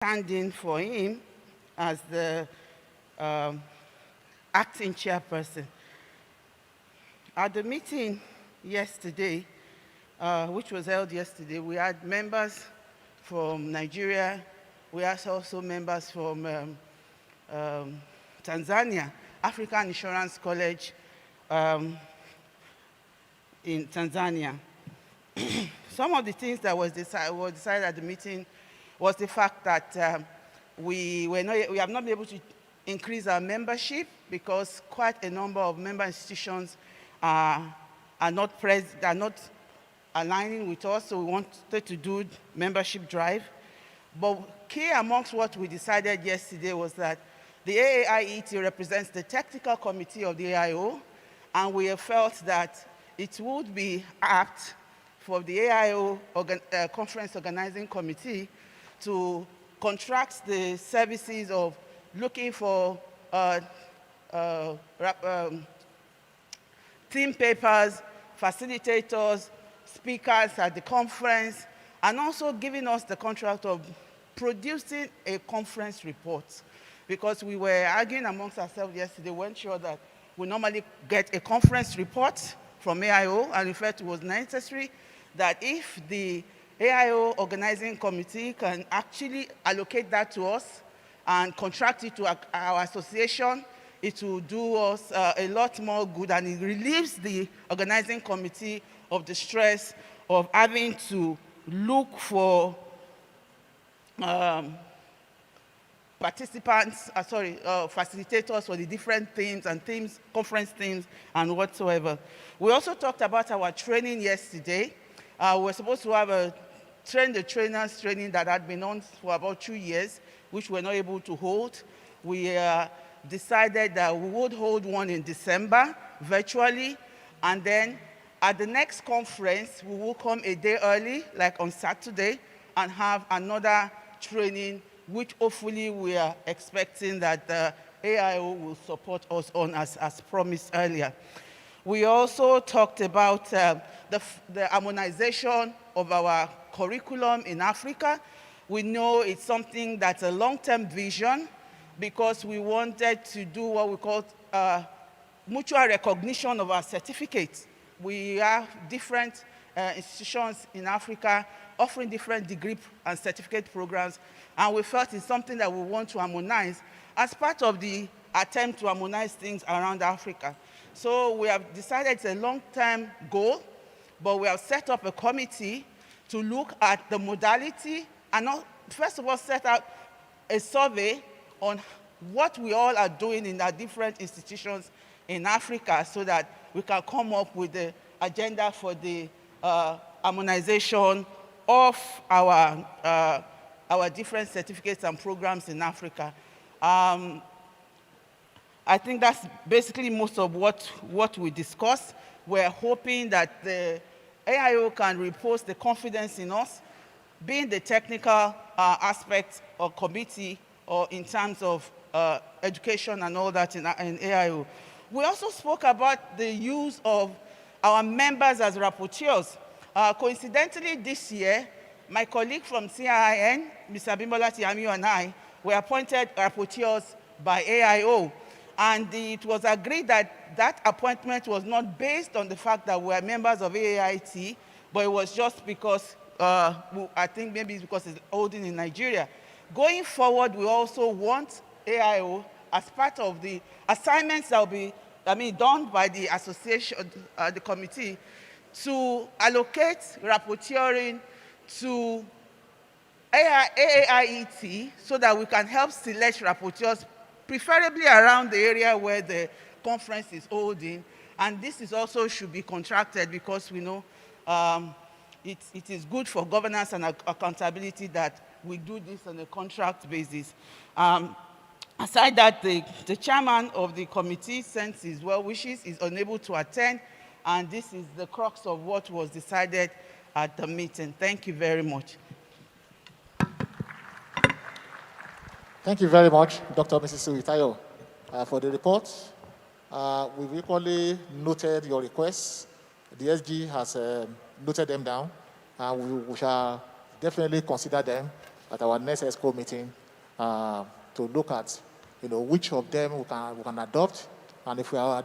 standing for him as the acting chairperson. At the meeting yesterday, which was held yesterday, we had members from Nigeria. We had also members from Tanzania, African Insurance College in Tanzania. Some of the things that were decided at the meeting was the fact that we have not been able to increase our membership because quite a number of member institutions are not aligning with us, so we wanted to do membership drive. But key amongst what we decided yesterday was that the AAIET represents the technical committee of the AIO, and we have felt that it would be apt for the AIO Conference Organizing Committee to contract the services of looking for theme papers, facilitators, speakers at the conference, and also giving us the contract of producing a conference report. Because we were arguing amongst ourselves yesterday, we weren't sure that we normally get a conference report from AIO, and in fact it was necessary that if the AIO Organizing Committee can actually allocate that to us and contract it to our association, it will do us a lot more good, and it relieves the Organizing Committee of the stress of having to look for facilitators for the different themes and conference themes and whatsoever. We also talked about our training yesterday. We were supposed to have a train the trainers training that had been on for about 2 years, which we're not able to hold. We decided that we would hold one in December virtually, and then at the next conference, we will come a day early, like on Saturday, and have another training, which hopefully we are expecting that the AIO will support us on as promised earlier. We also talked about the harmonization of our curriculum in Africa. We know it's something that's a long-term vision because we wanted to do what we call mutual recognition of our certificates. We have different institutions in Africa offering different degree and certificate programs, and we felt it's something that we want to harmonize as part of the attempt to harmonize things around Africa. So we have decided it's a long-term goal, but we have set up a committee to look at the modality and first of all set out a survey on what we all are doing in our different institutions in Africa so that we can come up with the agenda for the harmonization of our different certificates and programs in Africa. I think that's basically most of what we discussed. We're hoping that the AIO can repose the confidence in us, being the technical aspect or committee or in terms of education and all that in AIO. We also spoke about the use of our members as rapporteurs. Coincidentally, this year, my colleague from CIIN, Mr. Bimbola Tiamiyu, and I were appointed rapporteurs by AIO. And it was agreed that that appointment was not based on the fact that we are members of AAIT, but it was just because, I think maybe it's because it's holding in Nigeria. Going forward, we also want AIO, as part of the assignments that will be done by the association, the committee, to allocate rapporteuring to AAIET so that we can help select rapporteurs, preferably around the area where the conference is holding. And this is also should be contracted because we know it is good for governance and accountability that we do this on a contract basis. Aside that, the chairman of the committee sends his well wishes, is unable to attend, and this is the crux of what was decided at the meeting. Thank you very much. Thank you very much, Dr. Mrs. Aio, for the report. We've equally noted your requests. The SG has noted them down, and we shall definitely consider them at our next Xcom meeting to look at, which of them we can adopt, and if we are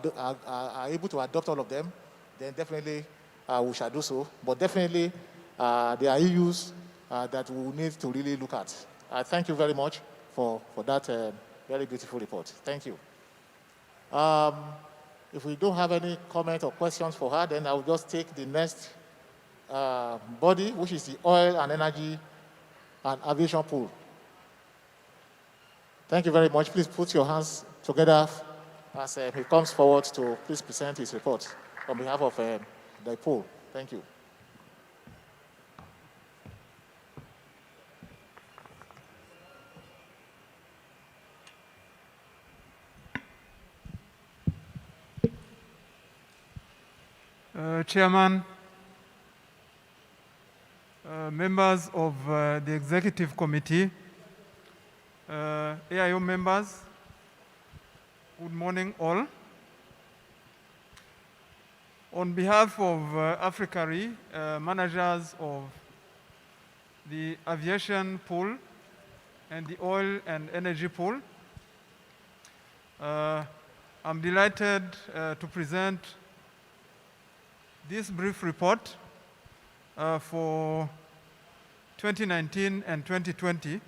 able to adopt all of them, then definitely we shall do so. But definitely there are issues that we will need to really look at. Thank you very much for that very beautiful report. Thank you. If we don't have any comment or questions for her, then I will just take the next body, which is the Oil and Energy and Aviation Pool. Thank you very much. Please put your hands together as he comes forward to please present his report on behalf of the pool. Thank you. Chairman, members of the Executive Committee, AIO members, good morning all. On behalf of Africa, managers of the aviation pool and the oil and energy pool, I'm delighted to present this brief report for 2019 and 2020.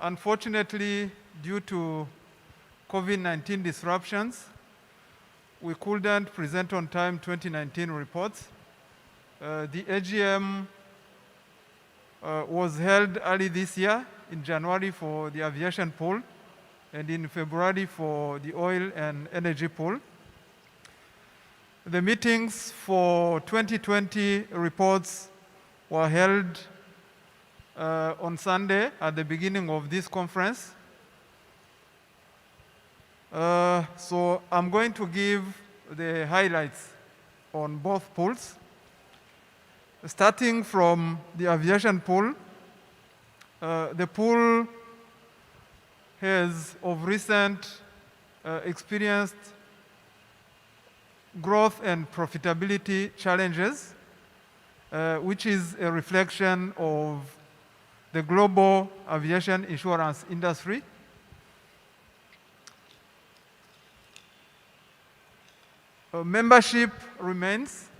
Unfortunately, due to COVID-19 disruptions, we couldn't present on time 2019 reports. The AGM was held early this year in January for the aviation pool and in February for the oil and energy pool. The meetings for 2020 reports were held on Sunday at the beginning of this conference. So I'm going to give the highlights on both pools. Starting from the aviation pool, the pool has of recent experienced growth and profitability challenges, which is a reflection of the global aviation insurance industry. Membership remains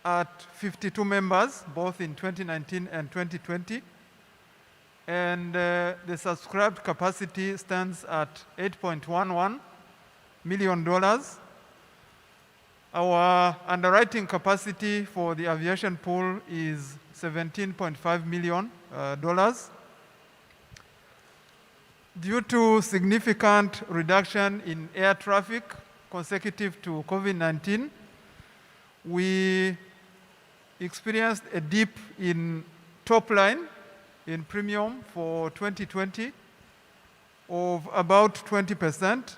at 52 members, both in 2019 and 2020. And the subscribed capacity stands at $8.11 million. Our underwriting capacity for the aviation pool is $17.5 million. Due to significant reduction in air traffic consecutive to COVID-19, we experienced a dip in top line in premium for 2020 of about 20%.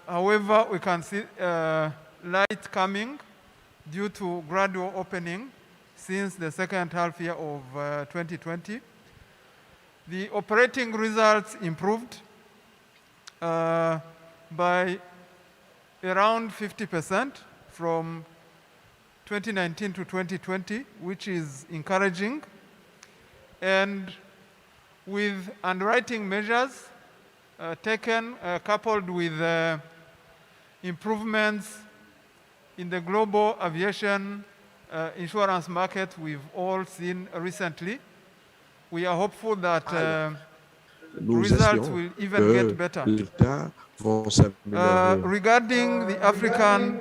However, we can see light coming due to gradual opening since the second half year of 2020. The operating results improved by around 50% from 2019 to 2020, which is encouraging. And with underwriting measures taken, coupled with improvements in the global aviation insurance market we've all seen recently, we are hopeful that results will even get better. Regarding the African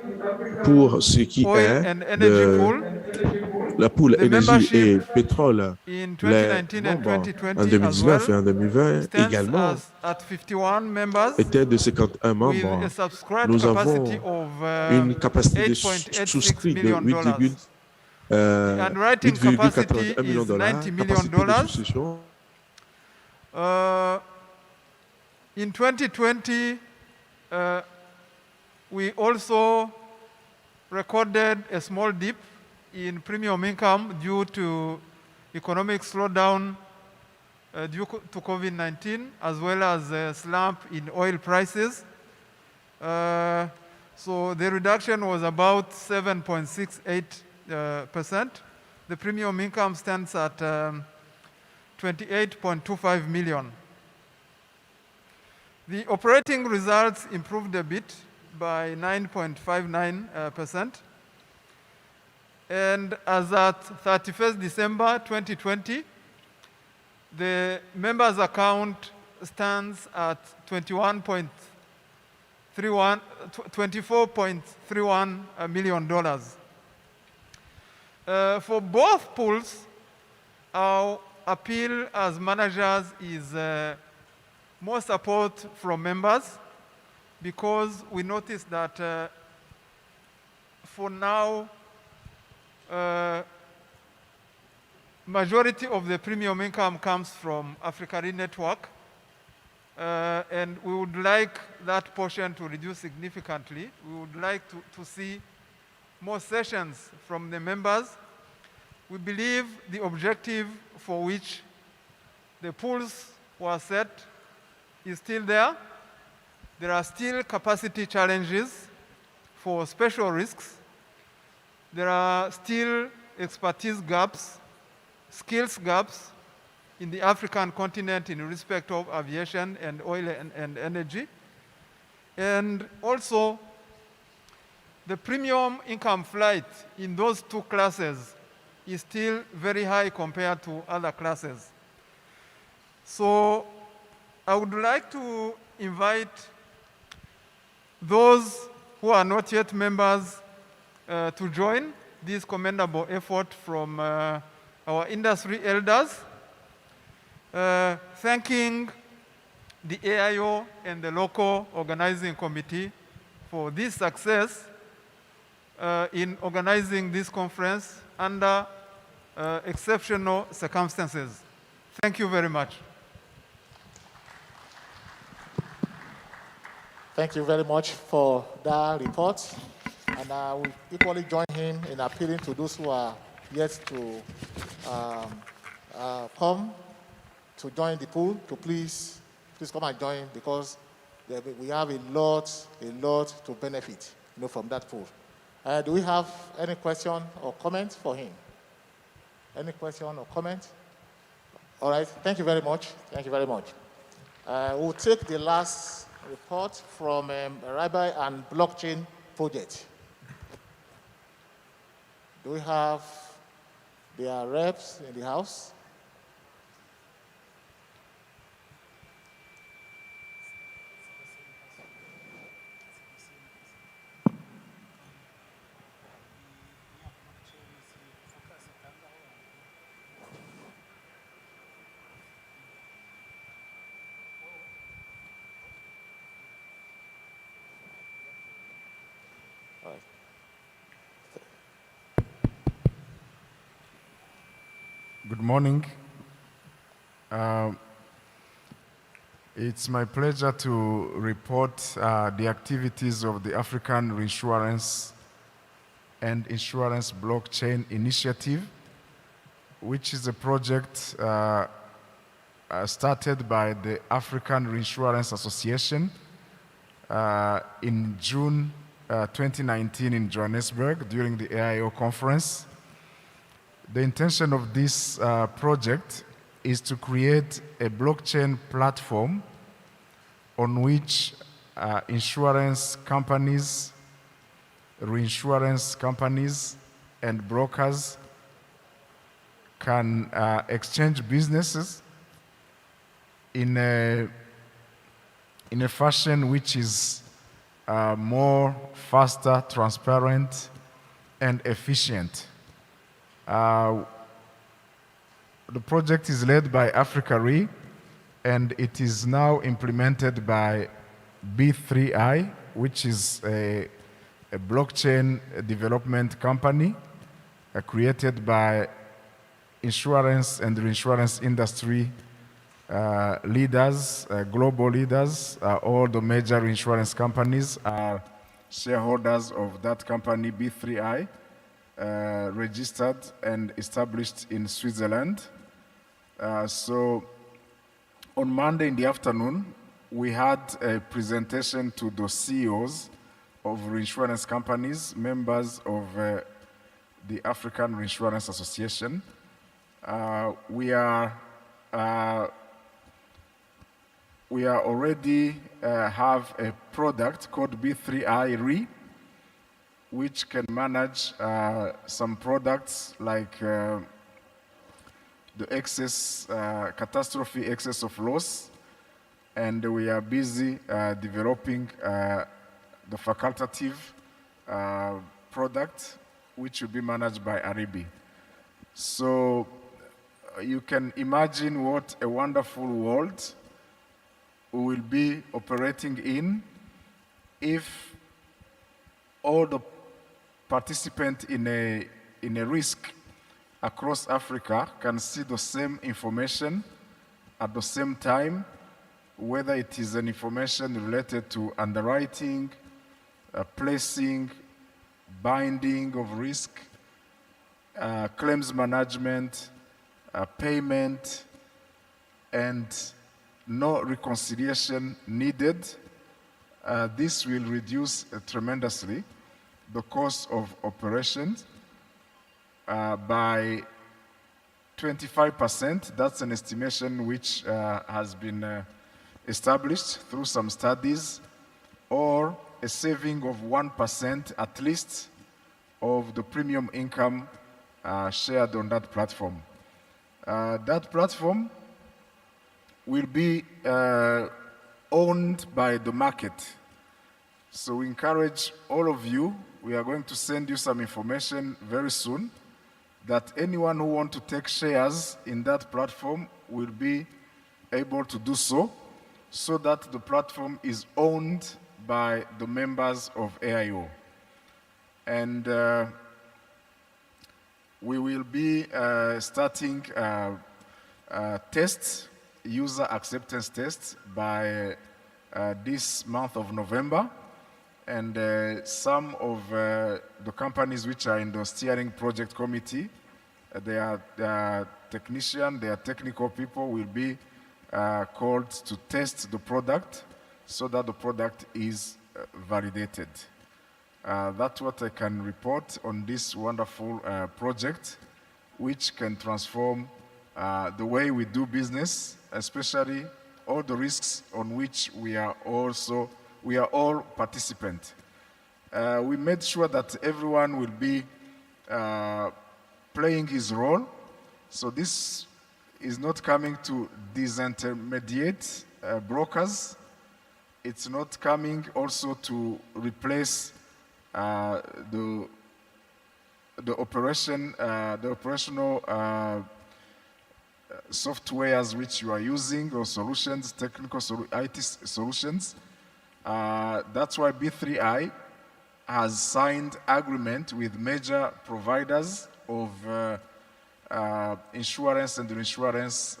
pour ce qui oil est and energy pool, la pool the énergie et membership pétrole, in les 2019 and membres 2020 en as 2019 et en well 2020 stands également at 51 members étaient de 51 with membres. a subscribed Nous capacity avons of une capacité de $8.86 souscrit de million. Underwriting capacity 8,81 millions is de dollars, $90 capacité million. de souscription. In 2020, we also recorded a small dip in premium income due to economic slowdown due to COVID-19, as well as a slump in oil prices. So the reduction was about 7.68%, the premium income stands at 28.25 million. The operating results improved a bit by 9.59%. And as at 31st December 2020, the members' account stands at $24.31 million. For both pools, our appeal as managers is more support from members, because we noticed that for now, majority of the premium income comes from Africa Re Network, and we would like that portion to reduce significantly. We would like to see more sessions from the members. We believe the objective for which the pools were set is still there. There are still capacity challenges for special risks. There are still expertise gaps, skills gaps in the African continent in respect of aviation and oil and energy. And also, the premium income flight in those two classes is still very high compared to other classes. So I would like to invite those who are not yet members to join this commendable effort from our industry elders, thanking the AIO and the local organizing committee for this success in organizing this conference under exceptional circumstances. Thank you very much. Thank you very much for that report. And I will equally join him in appealing to those who are yet to come to join the pool to please come and join, because we have a lot to benefit, from that pool. Do we have any question or comment for him? Any question or comment? All right, thank you very much. Thank you very much. We'll take the last report from Rabbi and Blockchain Project. Do we have their reps in the house? Good morning. It's my pleasure to report the activities of the African Reinsurance and Insurance Blockchain Initiative, which is a project started by the African Reinsurance Association in June 2019 in Johannesburg during the AIO conference. The intention of this project is to create a blockchain platform on which insurance companies, reinsurance companies, and brokers can exchange businesses in a fashion which is more faster, transparent, and efficient. The project is led by Africa Re, and it is now implemented by B3I, which is a blockchain development company created by insurance and reinsurance industry leaders, global leaders. All the major insurance companies are shareholders of that company, B3I. Registered and established in Switzerland. So on Monday in the afternoon, we had a presentation to the CEOs of reinsurance companies, members of the African Reinsurance Association. We are already have a product called B3I Re, which can manage some products like the excess, catastrophe excess of loss, and we are busy developing the facultative product, which will be managed by Aribi. So you can imagine what a wonderful world we will be operating in if all the participants in a risk across Africa can see the same information at the same time, whether it is an information related to underwriting, placing, binding of risk, claims management, payment, and no reconciliation needed. This will reduce tremendously the cost of operations by 25%. That's an estimation which has been established through some studies, or a saving of 1% at least of the premium income shared on that platform. That platform will be owned by the market. So we encourage all of you, we are going to send you some information very soon, that anyone who wants to take shares in that platform will be able to do so, so that the platform is owned by the members of AIO. And we will be starting tests, user acceptance tests, by this month of November. And some of the companies which are in the steering project committee, they are technicians, they are technical people, will be called to test the product so that the product is validated. That's what I can report on this wonderful project, which can transform the way we do business, especially all the risks on which we are all participants. We made sure that everyone will be playing his role. So this is not coming to disintermediate brokers. It's not coming also to replace the operational softwares which you are using, or solutions, technical IT solutions. That's why B3I has signed agreement with major providers of insurance and reinsurance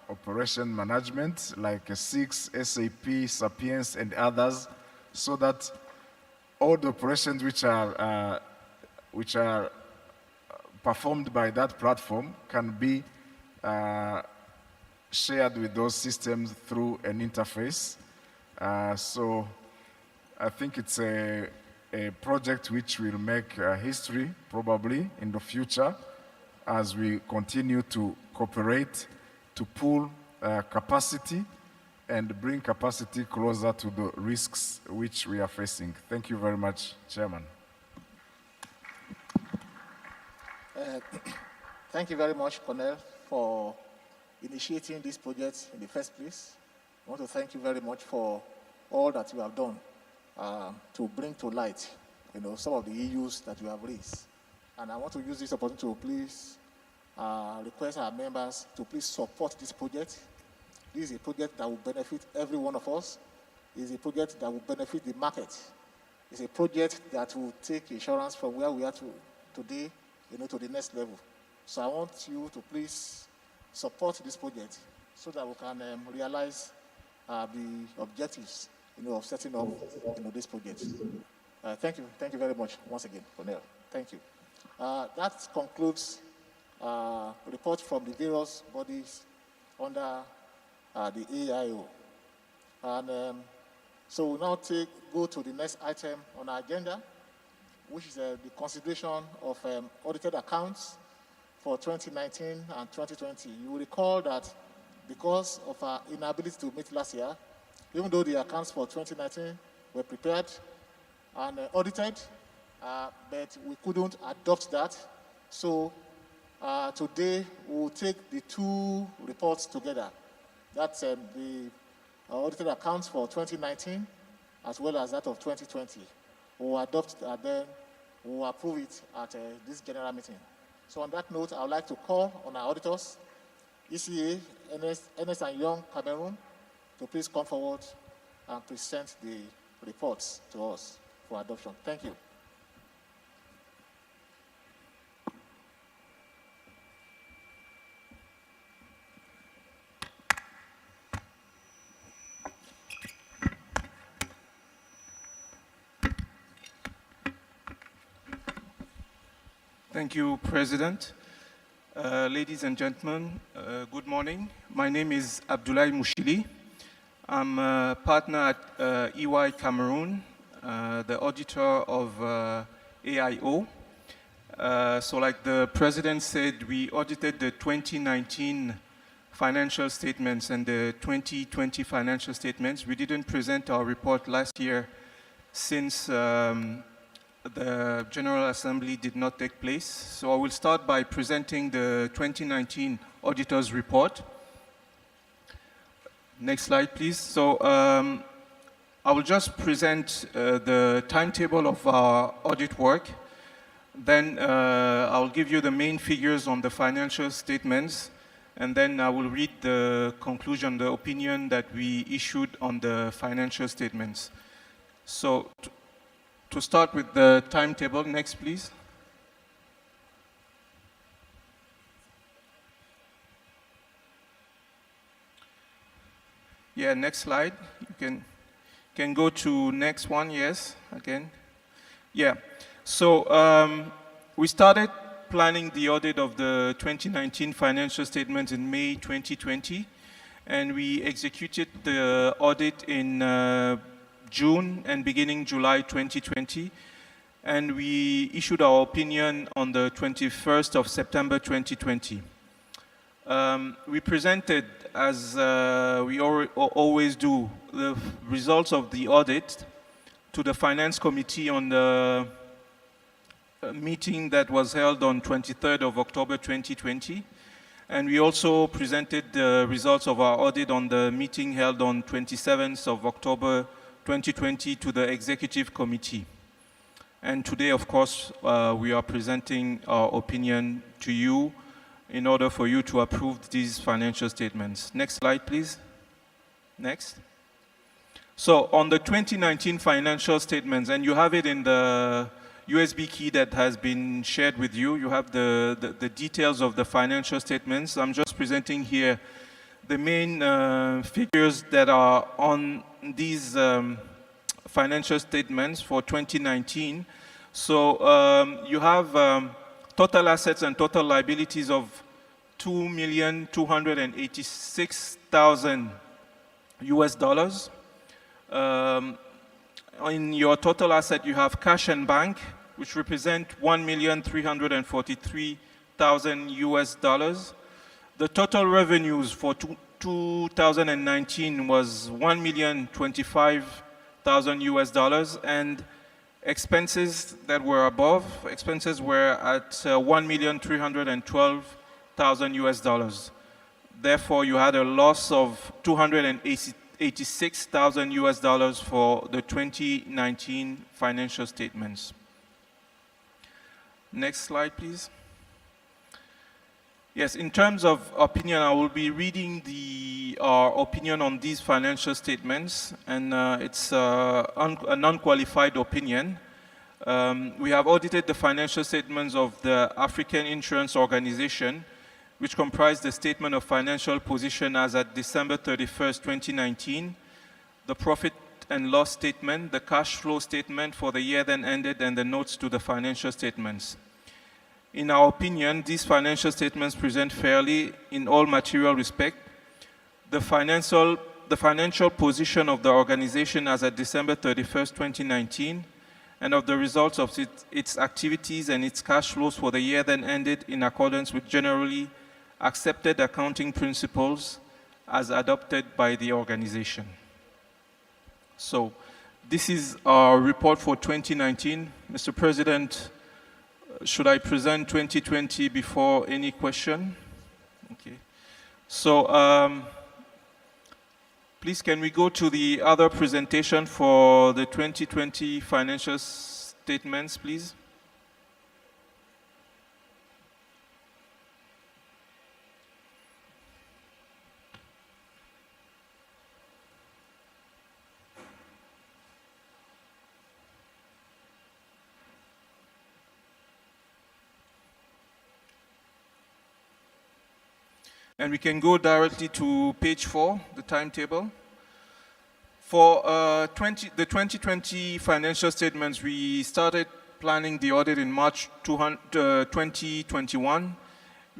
operation management, like SIX, SAP, Sapiens, and others, so that all the operations which are performed by that platform can be shared with those systems through an interface. So I think it's a project which will make history probably in the future, as we continue to cooperate to pool capacity and bring capacity closer to the risks which we are facing. Thank you very much, Chairman. Thank you very much, Cornel, for initiating this project in the first place. I want to thank you very much for all that you have done to bring to light, some of the issues that you have raised. And I want to use this opportunity to please request our members to please support this project. This is a project that will benefit every one of us. It's a project that will benefit the market. It's a project that will take insurance from where we are today, to the next level. So I want you to please support this project so that we can realize the objectives, of setting up, this project. Thank you very much once again, Cornel. Thank you. That concludes report from the various bodies under the AIO. And so we'll now go to the next item on our agenda, which is the consideration of audited accounts for 2019 and 2020. You will recall that because of our inability to meet last year, even though the accounts for 2019 were prepared and audited, but we couldn't adopt that. So today we'll take the two reports together. That's the audited accounts for 2019 as well as that of 2020. We'll adopt and then we'll approve it at this general meeting. So on that note, I would like to call on our auditors, ECA, Ernst & Young, Cameroon, to please come forward and present the reports to us for adoption. Thank you. Thank you, President. Ladies and gentlemen, good morning. My name is Abdoulaye Mouchili. I'm a partner at EY Cameroon, the auditor of AIO. So like the President said, we audited the 2019 financial statements and the 2020 financial statements. We didn't present our report last year since the General Assembly did not take place. So I will start by presenting the 2019 Auditors Report. Next slide, please. So I will just present the timetable of our audit work. Then I'll give you the main figures on the financial statements. And then I will read the conclusion, the opinion that we issued on the financial statements. So to start with the timetable, next please. Yeah, next slide. You can go to next one, yes, again. Yeah, so we started planning the audit of the 2019 financial statements in May 2020, and we executed the audit in June and beginning July 2020, and we issued our opinion on the 21st of September 2020. We presented, as we always do, the results of the audit to the Finance Committee on the meeting that was held on 23rd of October 2020. And we also presented the results of our audit on the meeting held on 27th of October 2020 to the Executive Committee. And today, of course, we are presenting our opinion to you in order for you to approve these financial statements. Next slide, please. Next. So on the 2019 financial statements, and you have it in the USB key that has been shared with you, you have the details of the financial statements. I'm just presenting here the main figures that are on these financial statements for 2019. So you have total assets and total liabilities of $2,286,000 US. In your total asset, you have cash and bank, which represent $1,343,000 US. The total revenues for 2019 was $1,025,000 US, and expenses that were above, expenses were at $1,312,000 US. Therefore, you had a loss of $286,000 US for the 2019 financial statements. Next slide, please. Yes, in terms of opinion, I will be reading our opinion on these financial statements, and it's an unqualified opinion. We have audited the financial statements of the African Insurance Organization, which comprise the statement of financial position as at December 31st, 2019, the profit and loss statement, the cash flow statement for the year then ended, and the notes to the financial statements. In our opinion, these financial statements present fairly in all material respect the financial position of the organization as at December 31st, 2019, and of the results of its activities and its cash flows for the year then ended in accordance with generally accepted accounting principles as adopted by the organization. So this is our report for 2019. Mr. President, should I present 2020 before any question? Okay. So please, can we go to the other presentation for the 2020 financial statements, please? And we can go directly to page 4, the timetable. For the 2020 financial statements, we started planning the audit in March 2021.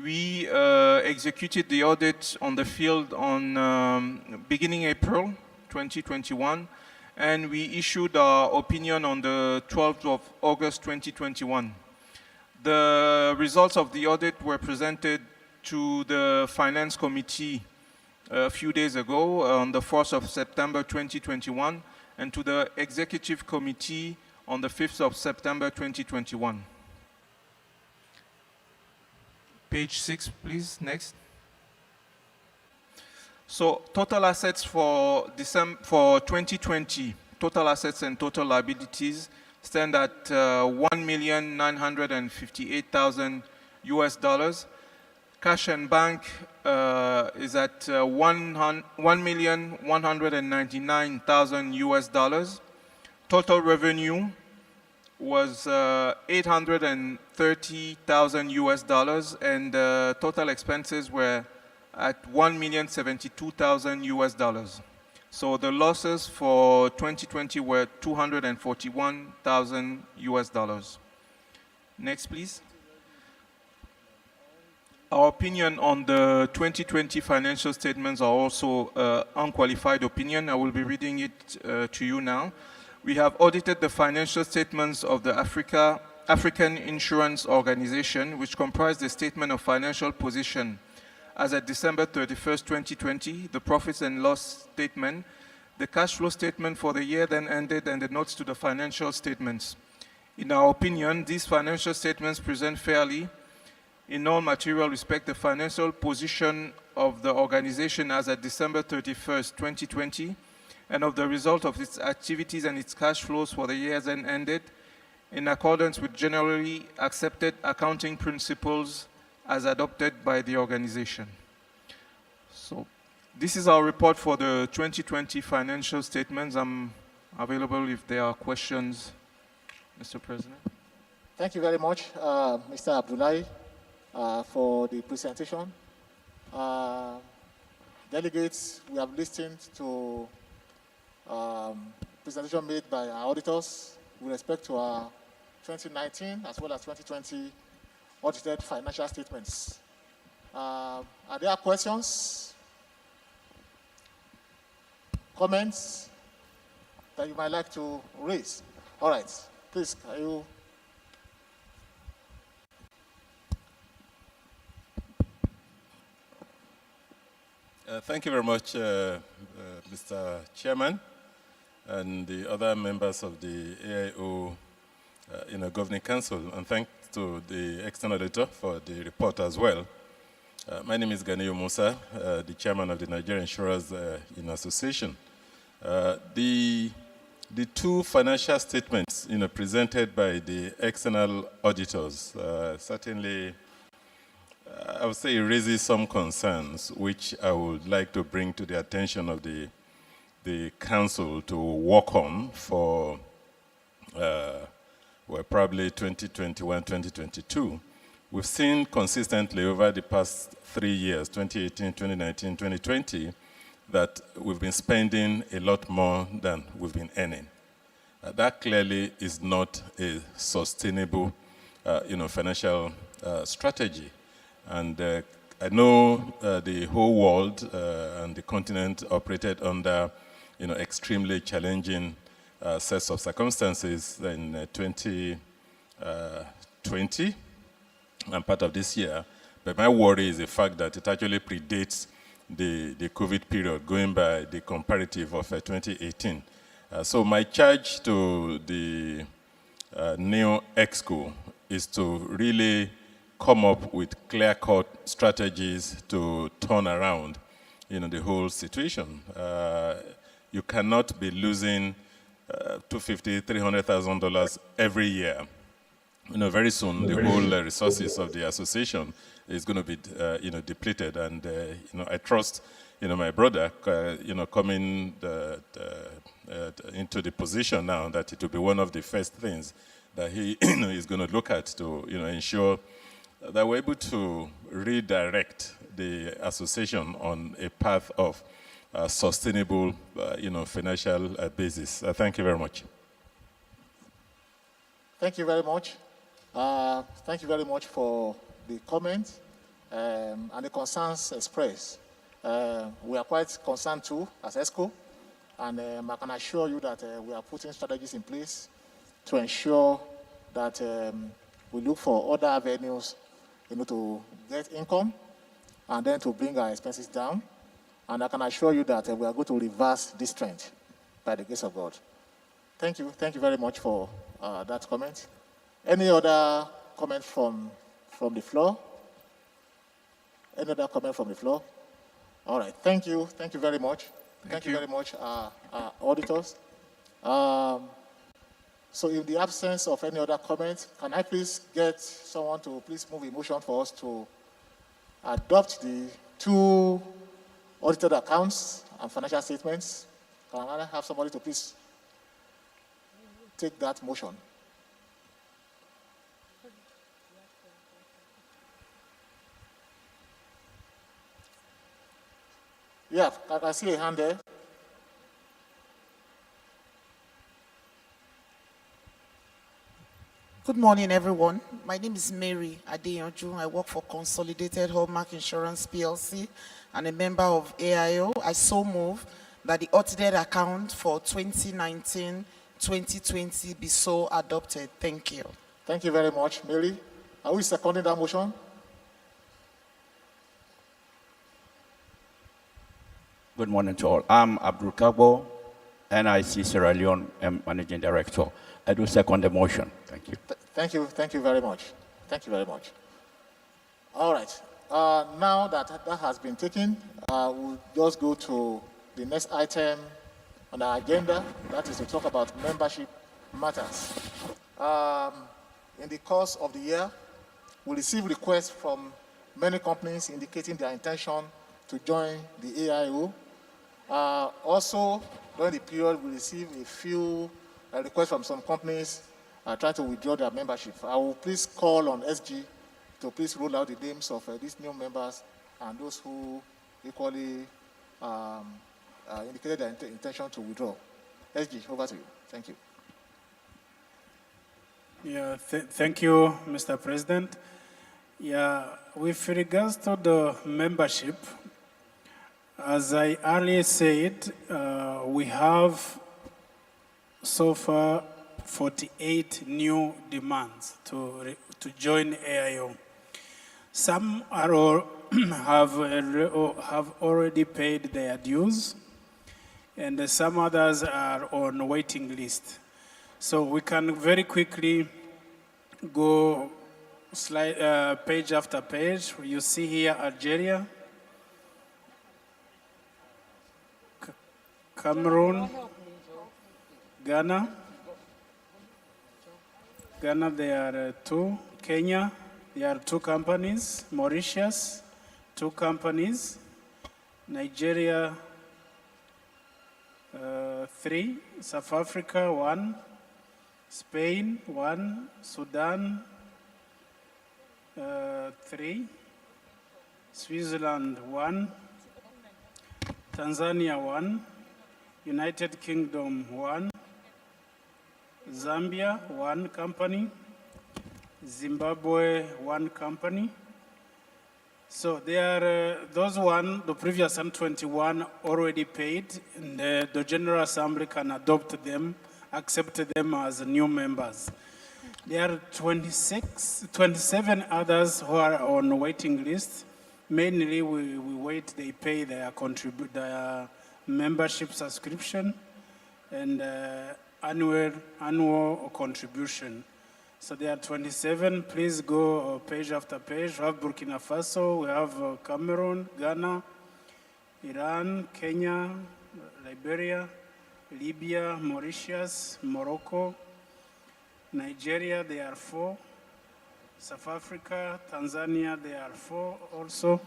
We executed the audit on the field on beginning April 2021, and we issued our opinion on the 12th of August 2021. The results of the audit were presented to the Finance Committee a few days ago on the 4th of September 2021 and to the Executive Committee on the 5th of September 2021. Page 6, please, next. So total assets for 2020, total assets and total liabilities stand at $1,958,000 US. Cash and bank is at $1,199,000 US. Total revenue was $830,000 US, and total expenses were at $1,072,000 US. So the losses for 2020 were $241,000 US. Next, please. Our opinion on the 2020 financial statements are also unqualified opinion. I will be reading it to you now. We have audited the financial statements of the African Insurance Organization, which comprise the statement of financial position as at December 31st, 2020, the profits and loss statement, the cash flow statement for the year then ended, and the notes to the financial statements. In our opinion, these financial statements present fairly, in all material respect, the financial position of the organization as at December 31st, 2020, and of the result of its activities and its cash flows for the years then ended, in accordance with generally accepted accounting principles as adopted by the organization. So this is our report for the 2020 financial statements. I'm available if there are questions, Mr. President. Thank you very much, Mr. Abdullahi, for the presentation. Delegates, we have listened to presentation made by our auditors with respect to our 2019 as well as 2020 audited financial statements. Are there questions, comments that you might like to raise? All right, please, are you? Thank you very much, Mr. Chairman, and the other members of the AIO Governing Council, and thanks to the external auditor for the report as well. My name is Aio Musa, the chairman of the Nigerian Insurers Association. The two financial statements presented by the external auditors certainly, I would say, it raises some concerns which I would like to bring to the attention of the council to work on for probably 2021, 2022. We've seen consistently over the past 3 years, 2018, 2019, 2020, that we've been spending a lot more than we've been earning. That clearly is not a sustainable financial strategy. And I know the whole world and the continent operated under extremely challenging sets of circumstances in 2020 and part of this year. But my worry is the fact that it actually predates the COVID period, going by the comparative of 2018. So my charge to the new Xcom is to really come up with clear-cut strategies to turn around, the whole situation. You cannot be losing $250,000, $300,000 every year. Very soon the whole resources of the association is going to be, depleted. And I trust, my brother, coming into the position now, that it will be one of the first things that he is going to look at to, ensure that we're able to redirect the association on a path of sustainable, financial basis. Thank you very much. Thank you very much. Thank you very much for the comments and the concerns expressed. We are quite concerned too as ESCO, and I can assure you that we are putting strategies in place to ensure that we look for other avenues, to get income and then to bring our expenses down. And I can assure you that we are going to reverse this trend by the grace of God. Thank you very much for that comment. Any other comment from the floor? Any other comment from the floor? All right, thank you very much. Thank you very much, auditors. So in the absence of any other comments, can I please get someone to please move a motion for us to adopt the 2 audited accounts and financial statements? Can I have somebody to please take that motion? Yeah, I can see a hand there. Good morning, everyone. My name is Mary Adeyanju. I work for Consolidated Hallmark Insurance PLC and a member of AIO. I so move that the audited account for 2019-2020 be so adopted. Thank you. Thank you very much, Mary. Are we seconding that motion? Good morning to all. I'm Abdul Kabo, NIC Sierra Leone Managing Director. I do second the motion. Thank you. Thank you very much. Thank you very much. All right. Now that has been taken, we'll just go to the next item on our agenda. That is to talk about membership matters. In the course of the year, we receive requests from many companies indicating their intention to join the AIO. Also, during the period, we receive a few requests from some companies trying to withdraw their membership. I will please call on SG to please roll out the names of these new members and those who equally indicated their intention to withdraw. SG, over to you. Thank you. Yeah, thank you, Mr. President. Yeah, with regards to the membership, as I earlier said, we have so far 48 new demands to join AIO. Some are have already paid their dues, and some others are on waiting list. So we can very quickly go page after page. You see here Algeria, Cameroon, Ghana, there are 2, Kenya, there are 2 companies, Mauritius, 2 companies, Nigeria, 3, South Africa, 1, Spain, 1, Sudan, 3, Switzerland, 1, Tanzania, 1, United Kingdom, 1, Zambia, 1 company, Zimbabwe, 1 company. So there are those the previous 21 already paid, and the General Assembly can adopt them accept them as new members. There are 27 others who are on waiting list. Mainly, we wait, they pay their membership subscription and annual contribution. So there are 27. Please go page after page. We have Burkina Faso, we have Cameroon, Ghana, Iran, Kenya, Liberia, Libya, Mauritius, Morocco, Nigeria, there are 4. South Africa, Tanzania, there are 4 also.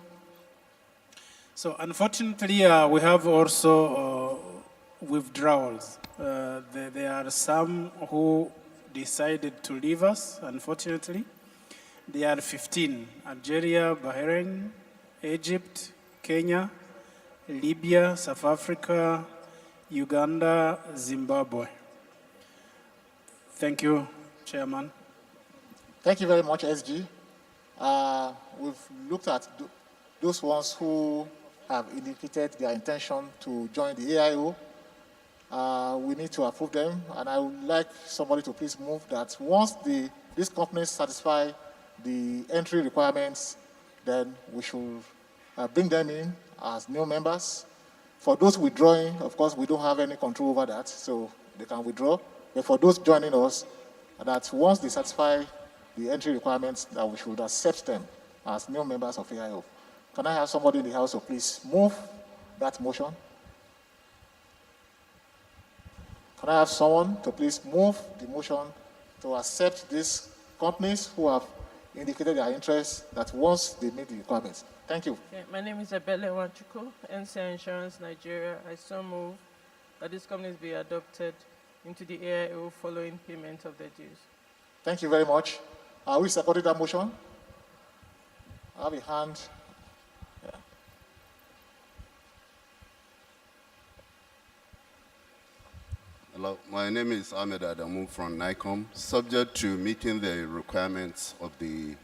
So unfortunately, we have also withdrawals. There are some who decided to leave us, unfortunately. There are 15, Algeria, Bahrain, Egypt, Kenya, Libya, South Africa, Uganda, Zimbabwe. Thank you, Chairman. Thank you very much, SG. We've looked at those ones who have indicated their intention to join the AIO. We need to approve them, and I would like somebody to please move that once these companies satisfy the entry requirements, then we should bring them in as new members. For those withdrawing, of course, we don't have any control over that, so they can withdraw. But for those joining us, that once they satisfy the entry requirements, that we should accept them as new members of AIO. Can I have somebody in the house to please move that motion? Can I have someone to please move the motion to accept these companies who have indicated their interest that once they meet the requirements? Thank you. Okay, my name is Ebele Wanchuku, NCI Insurance Nigeria. I so move that these companies be adopted into the AIO following payment of their dues. Thank you very much. Are we supporting that motion? I have a hand. Yeah. Hello, my name is Ahmed Adamu from NICOM. Subject to meeting the requirements of the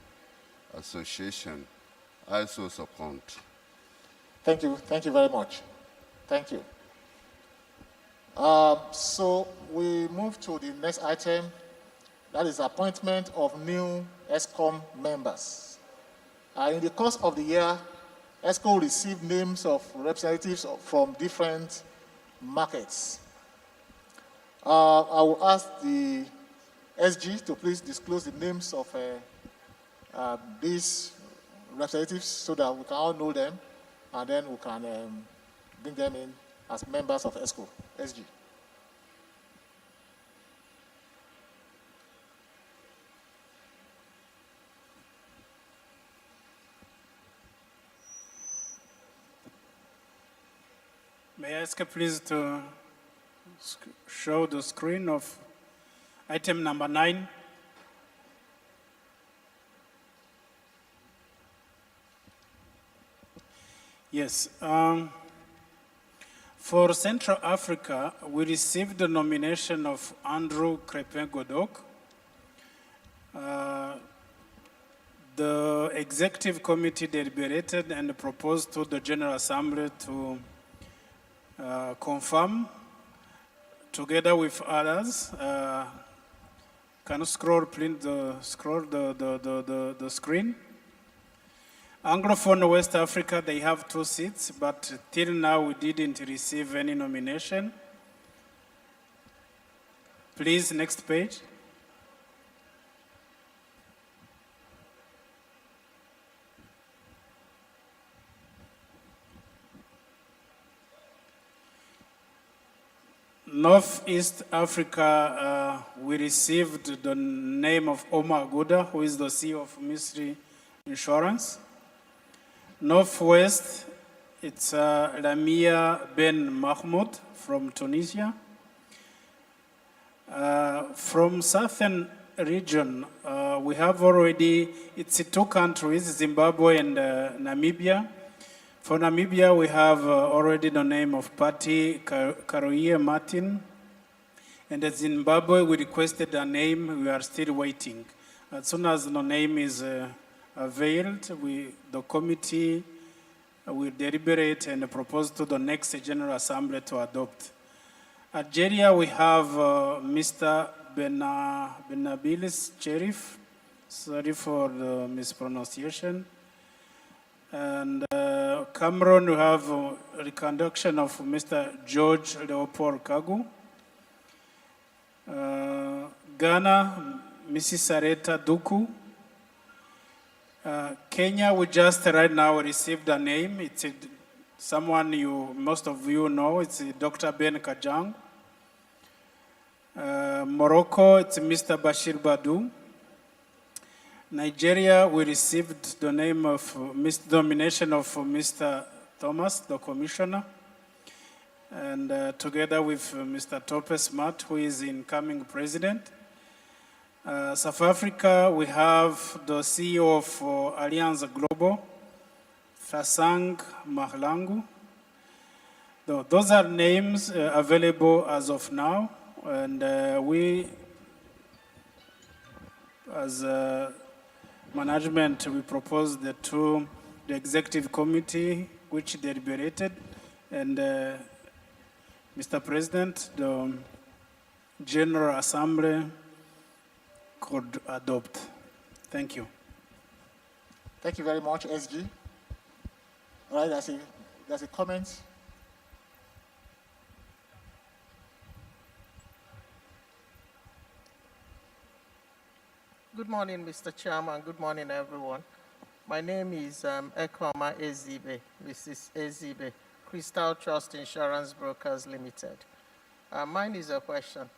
association, I so support. Thank you very much. Thank you. So we move to the next item, that is appointment of new Xcom members. In the course of the year, Xcom received names of representatives from different markets. I will ask the SG to please disclose the names of these representatives so that we can all know them, and then we can bring them in as members of ESCO. SG. May I ask you please to show the screen of item number 9. Yes. For Central Africa, we received the nomination of Andrew Crepin-Godok. The executive committee deliberated and proposed to the General Assembly to confirm, together with others. Can you scroll, please, the screen? Anglophone West Africa, they have 2 seats, but till now we didn't receive any nomination. Please, next page. Northeast Africa, we received the name of Omar Gouda, who is the CEO of Misri Insurance. Northwest, it's Lamia Ben Mahmoud from Tunisia. From Southern region, we have already, it's 2 countries, Zimbabwe and Namibia. For Namibia, we have already the name of Patti Karoie Martin. And at Zimbabwe, we requested a name, we are still waiting. As soon as the name is availed, the committee will deliberate and propose to the next General Assembly to adopt. Algeria, we have Mr. Benabilis Cherif. Sorry for the mispronunciation. And Cameroon, we have reconduction of Mr. George Leopold Kagu. Ghana, Mrs. Sareta Duku. Kenya, we just right now received a name. It's someone most of you know. It's Dr. Ben Kajang. Morocco, it's Mr. Bashir Badu. Nigeria, we received the name of nomination of Mr. Thomas, the commissioner, and together with Mr. Tope Smart, who is incoming president. South Africa, we have the CEO of Allianz Global, Fasang Mahlangu. Those are names available as of now, and we, as management, we proposed the executive committee, which deliberated, and Mr. President, the General Assembly could adopt. Thank you. Thank you very much, SG. All right, there's a comment. Good morning, Mr. Chairman. Good morning, everyone. My name is Ekoma Ezibe, Mrs. Ezibe, Crystal Trust Insurance Brokers Limited. Mine is a question.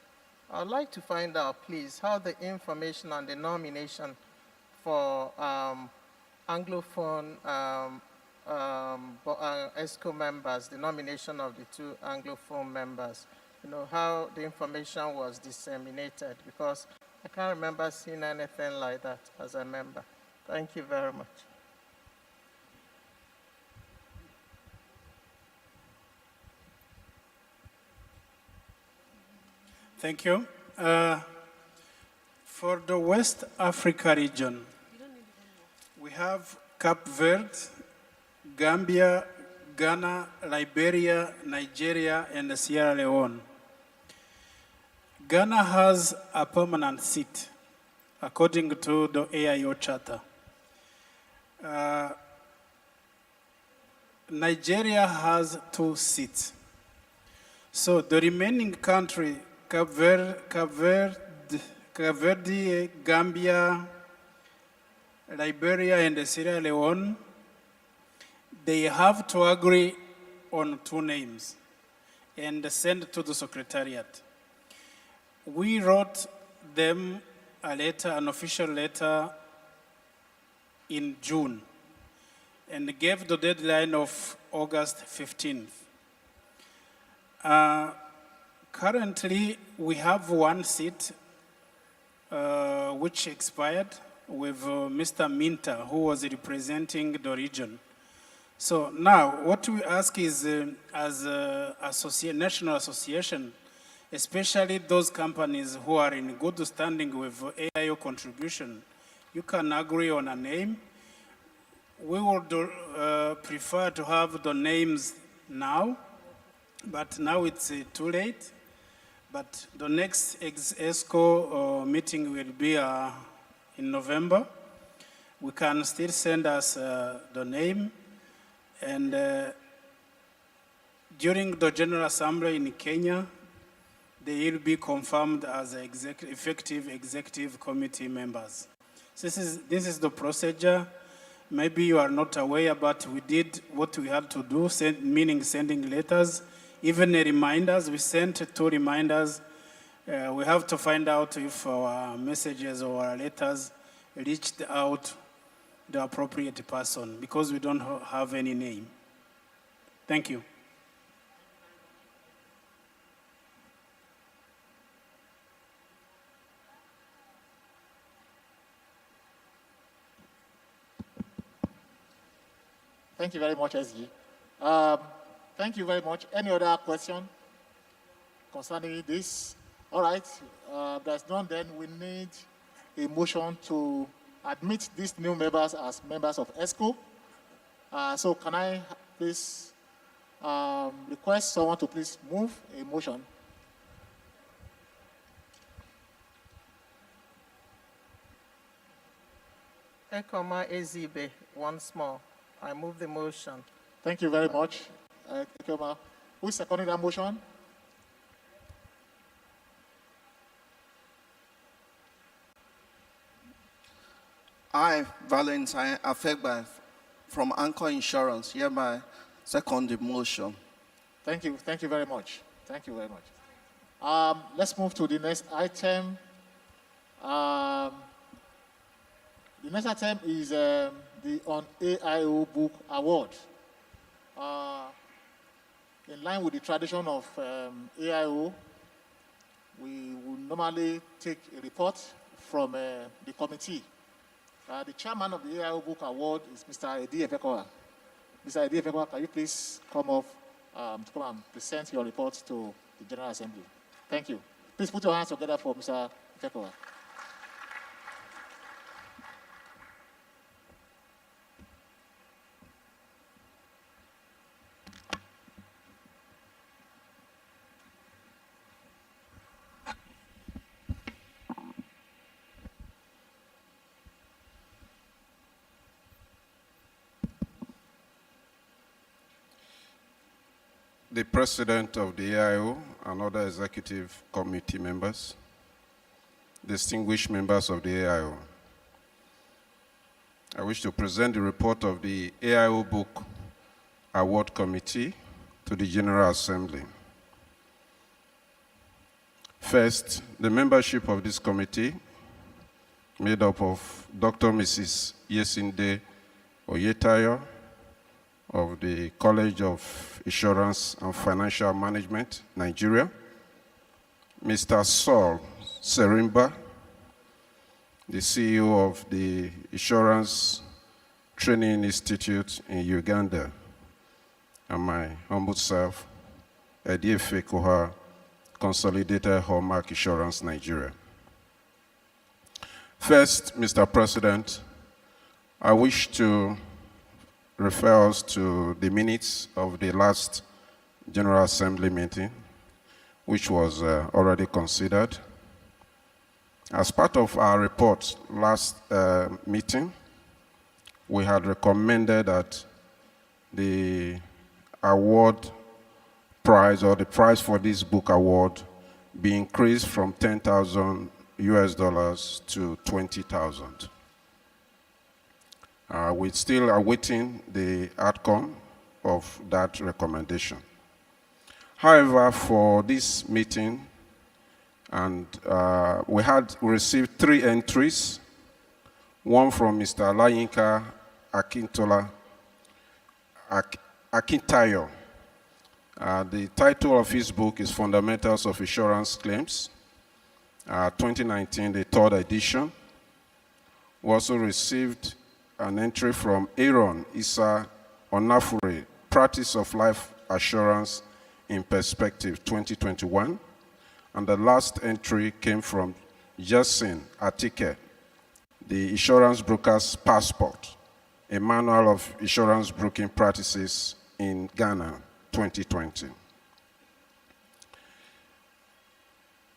I'd like to find out, please, how the information on the nomination for Anglophone Xcom members, the nomination of the 2 Anglophone members, how the information was disseminated, because I can't remember seeing anything like that as a member. Thank you very much. Thank you. For the West Africa region, we have Cape Verde, Gambia, Ghana, Liberia, Nigeria, and Sierra Leone. Ghana has a permanent seat, according to the AIO Charter. Nigeria has 2 seats. So the remaining country, Cape Verde, Gambia, Liberia, and Sierra Leone, they have to agree on 2 names and send to the Secretariat. We wrote them a letter, an official letter, in June, and gave the deadline of August 15th. Currently, we have 1 seat which expired with Mr. Minta, who was representing the region. So now, what we ask is, as a national association, especially those companies who are in good standing with AIO contribution, you can agree on a name. We would prefer to have the names now, but now it's too late. But the next ESCO meeting will be in November. We can still send us the name, and during the General Assembly in Kenya, they will be confirmed as effective executive committee members. So this is the procedure. Maybe you are not aware, but we did what we had to do, meaning sending letters, even reminders. We sent 2 reminders. We have to find out if our messages or our letters reached out the appropriate person, because we don't have any name. Thank you. Thank you very much, SG. Thank you very much. Any other question concerning this? All right, there's none, then we need a motion to admit these new members as members of ESCO. So can I please request someone to please move a motion Ekoma Ezibe once more. I move the motion. Thank you very much. Who is seconding that motion? I, Valentine Afegba from Anchor Insurance, hereby second the motion. Thank you very much. Thank you very much. Let's move to the next item. The next item is the AIO Book Award. In line with the tradition of AIO, we will normally take a report from the committee. The chairman of the AIO Book Award is Mr. Aio Recognition. Mr. Aio Recognition, can you please come up to come and present your report to the General Assembly? Thank you. Please put your hands together for Mr. Recognition. The President of the AIO and other executive committee members, distinguished members of the AIO, I wish to present the report of the AIO Book Award Committee to the General Assembly. First, the membership of this committee, made up of Dr. Mrs. Yesinde Oyetayo, of the College of Insurance and Financial Management, Nigeria, Mr. Saul Serimba, the CEO of the Insurance Training Institute in Uganda, and my humble self, Ediefe Koha, Consolidated Hallmark Insurance, Nigeria. First, Mr. President, I wish to refer us to the minutes of the last General Assembly meeting, which was already considered. As part of our report last meeting, we had recommended that the award prize, or the prize for this book award, be increased from $10,000 to $20,000. We're still awaiting the outcome of that recommendation. However, for this meeting, and we received 3 entries, one from Mr. Layinka Akintayo. The title of his book is Fundamentals of Insurance Claims, 2019, the 3rd edition. We also received an entry from Aaron Issa Onafure, Practice of Life Assurance in Perspective 2021. And the last entry came from Jasin Atike, the Insurance Broker's Passport, a manual of insurance broking practices in Ghana, 2020.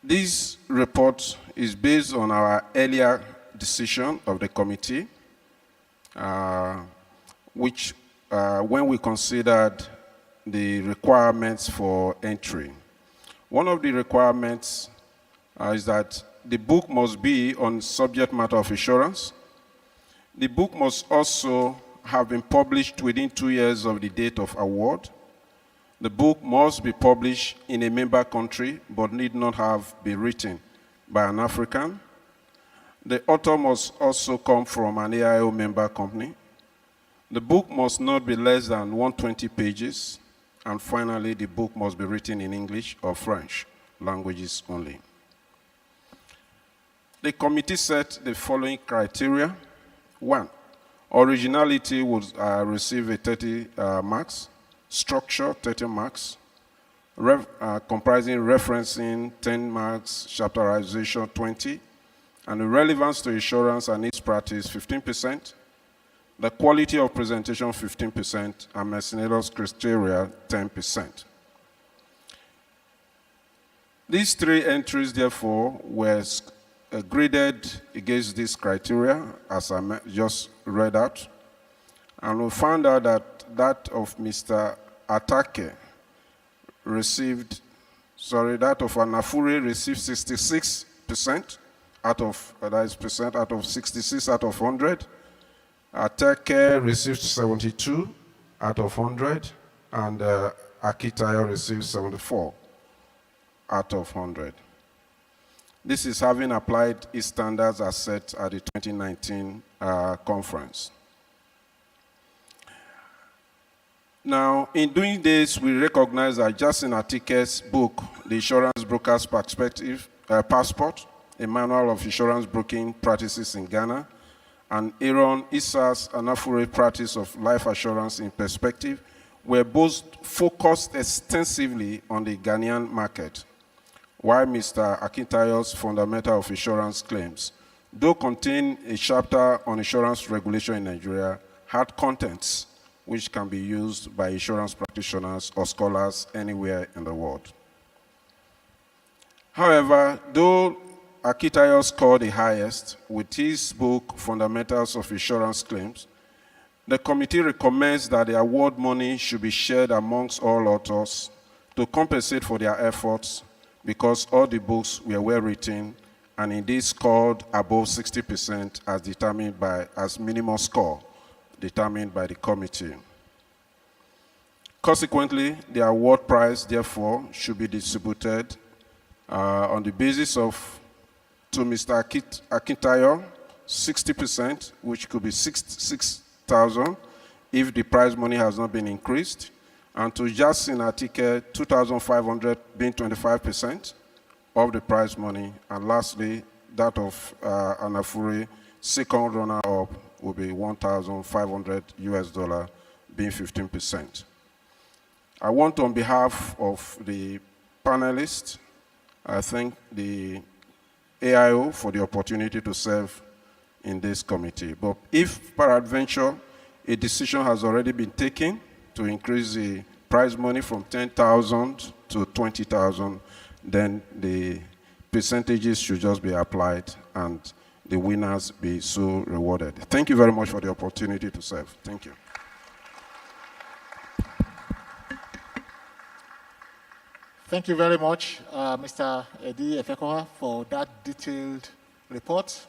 This report is based on our earlier decision of the committee, which when we considered the requirements for entry. One of the requirements is that the book must be on subject matter of insurance. The book must also have been published within 2 years of the date of award. The book must be published in a member country, but need not have been written by an African. The author must also come from an AIO member company. The book must not be less than 120 pages. And finally, the book must be written in English or French languages only. The committee set the following criteria. 1, originality would receive a 30 marks, structure 30 marks, comprising referencing 10 marks, chapterization 20, and the relevance to insurance and its practice 15%, the quality of presentation 15%, and miscellaneous criteria 10%. These 3 entries, therefore, were graded against this criteria, as I just read out. And we found out that of Mr. Atake received, that of Anafure received 66% out of, that is percent out of 66 out of 100. Atake received 72 out of 100, and Akitayo received 74 out of 100. This is having applied its standards as set at the 2019 conference. Now, in doing this, we recognize that Justin Atike's book, The Insurance Broker's Passport, a manual of insurance broking practices in Ghana, and Aaron Issa's Anafure practice of life assurance in perspective, were both focused extensively on the Ghanaian market, while Mr. Akintayo's Fundamental of Insurance Claims, though contain a chapter on insurance regulation in Nigeria, had contents which can be used by insurance practitioners or scholars anywhere in the world. However, though Akitayo scored the highest with his book, Fundamentals of Insurance Claims, the committee recommends that the award money should be shared amongst all authors to compensate for their efforts, because all the books were well written and indeed scored above 60% as determined by, as minimum score determined by the committee. Consequently, the award prize, therefore, should be distributed on the basis of, to Mr. Akintayo, 60%, which could be 6,000 if the prize money has not been increased, and to Justin Atike, 2,500 being 25% of the prize money, and lastly, that of Anafure, second runner-up, will be $1,500 US, being 15%. I want, on behalf of the panelists, I thank the AIO for the opportunity to serve in this committee. But if peradventure a decision has already been taken to increase the prize money from 10,000 to 20,000, then the percentages should just be applied and the winners be so rewarded. Thank you very much for the opportunity to serve. Thank you. Thank you very much, Mr. Edi Efekowa, for that detailed report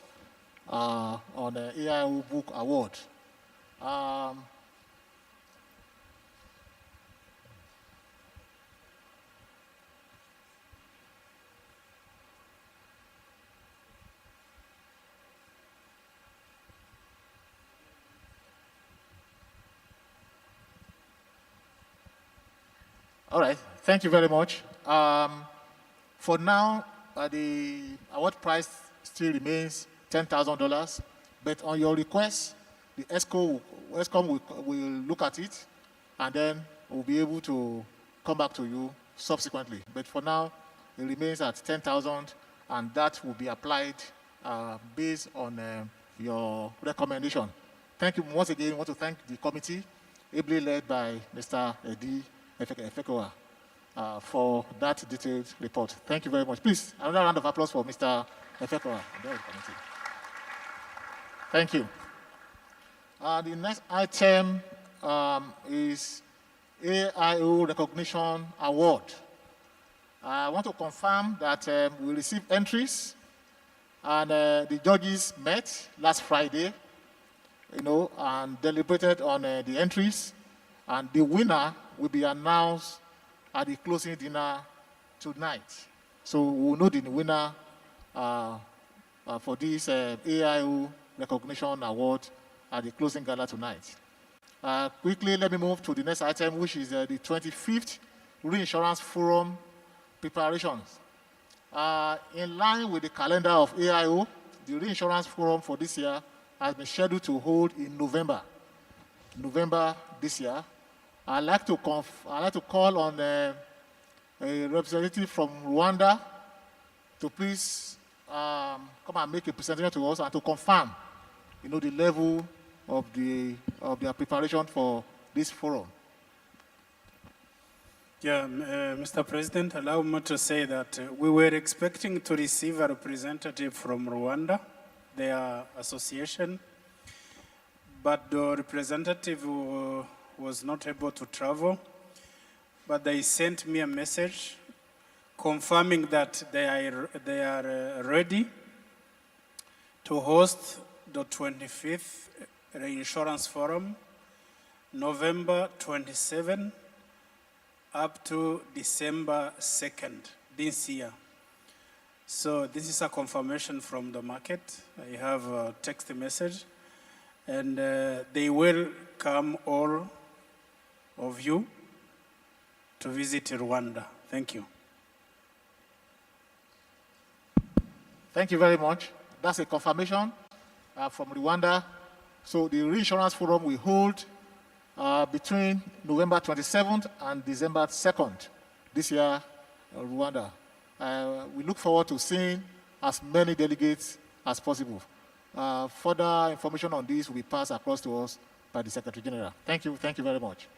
on the AIO Book Award. All right, thank you very much. For now, the award prize still remains $10,000, but on your request, the Xcom will look at it, and then we'll be able to come back to you subsequently. But for now, it remains at 10,000, and that will be applied based on your recommendation. Thank you once again. I want to thank the committee, ably led by Mr. Edi Efekowa, for that detailed report. Thank you very much. Please, another round of applause for Mr. Efekowa. Thank you. The next item is Aio Recognition Award. I want to confirm that we received entries, and the judges met last Friday, and deliberated on the entries, and the winner will be announced at the closing dinner tonight. So we'll know the winner for this AIO Recognition Award at the closing gala tonight. Quickly, let me move to the next item, which is the 25th Reinsurance Forum preparations. In line with the calendar of AIO, the Reinsurance Forum for this year has been scheduled to hold in November this year. I'd like to call on a representative from Rwanda to please come and make a presentation to us and to confirm, the level of their preparation for this forum. Yeah, Mr. President, allow me to say that we were expecting to receive a representative from Rwanda, their association, but the representative was not able to travel. But they sent me a message confirming that they are ready to host the 25th Reinsurance Forum, November 27 up to December 2nd this year. So this is a confirmation from the market. I have a text message, and they will come, all of you, to visit Rwanda. Thank you. Thank you very much. That's a confirmation from Rwanda. So the Reinsurance Forum will hold between November 27th and December 2nd this year in Rwanda. We look forward to seeing as many delegates as possible. Further information on this will be passed across to us by the Secretary General. Thank you very much.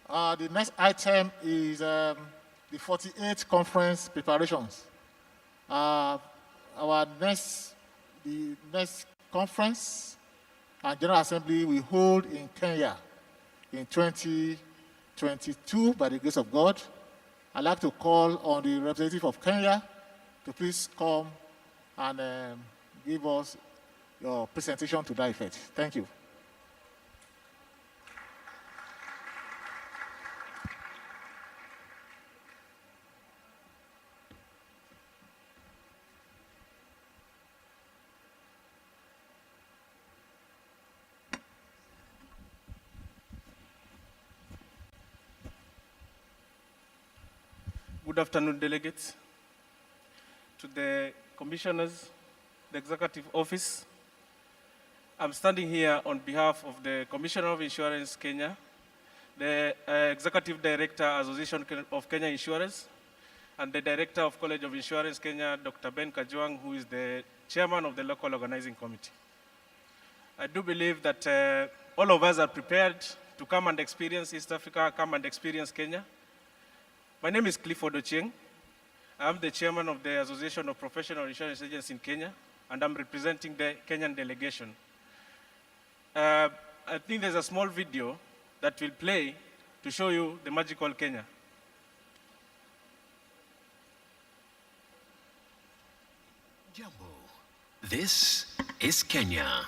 The next item is the 48th conference preparations. The next conference and General Assembly we hold in Kenya in 2022 by the grace of God. I'd like to call on the representative of Kenya to please come and give us your presentation to that effect. Thank you. Good afternoon, delegates, to the commissioners, the executive office. I'm standing here on behalf of the Commissioner of Insurance Kenya, the Executive Director, Association of Kenya Insurers, and the Director of College of Insurance Kenya, Dr. Ben Kajwang, who is the Chairman of the Local Organizing Committee. I do believe that all of us are prepared to come and experience East Africa, come and experience Kenya. My name is Clifford Ochieng. I'm the chairman of the Association of Professional Insurance Agents in Kenya, and I'm representing the Kenyan delegation. I think there's a small video that will play to show you the magical Kenya. Jambo. This is Kenya.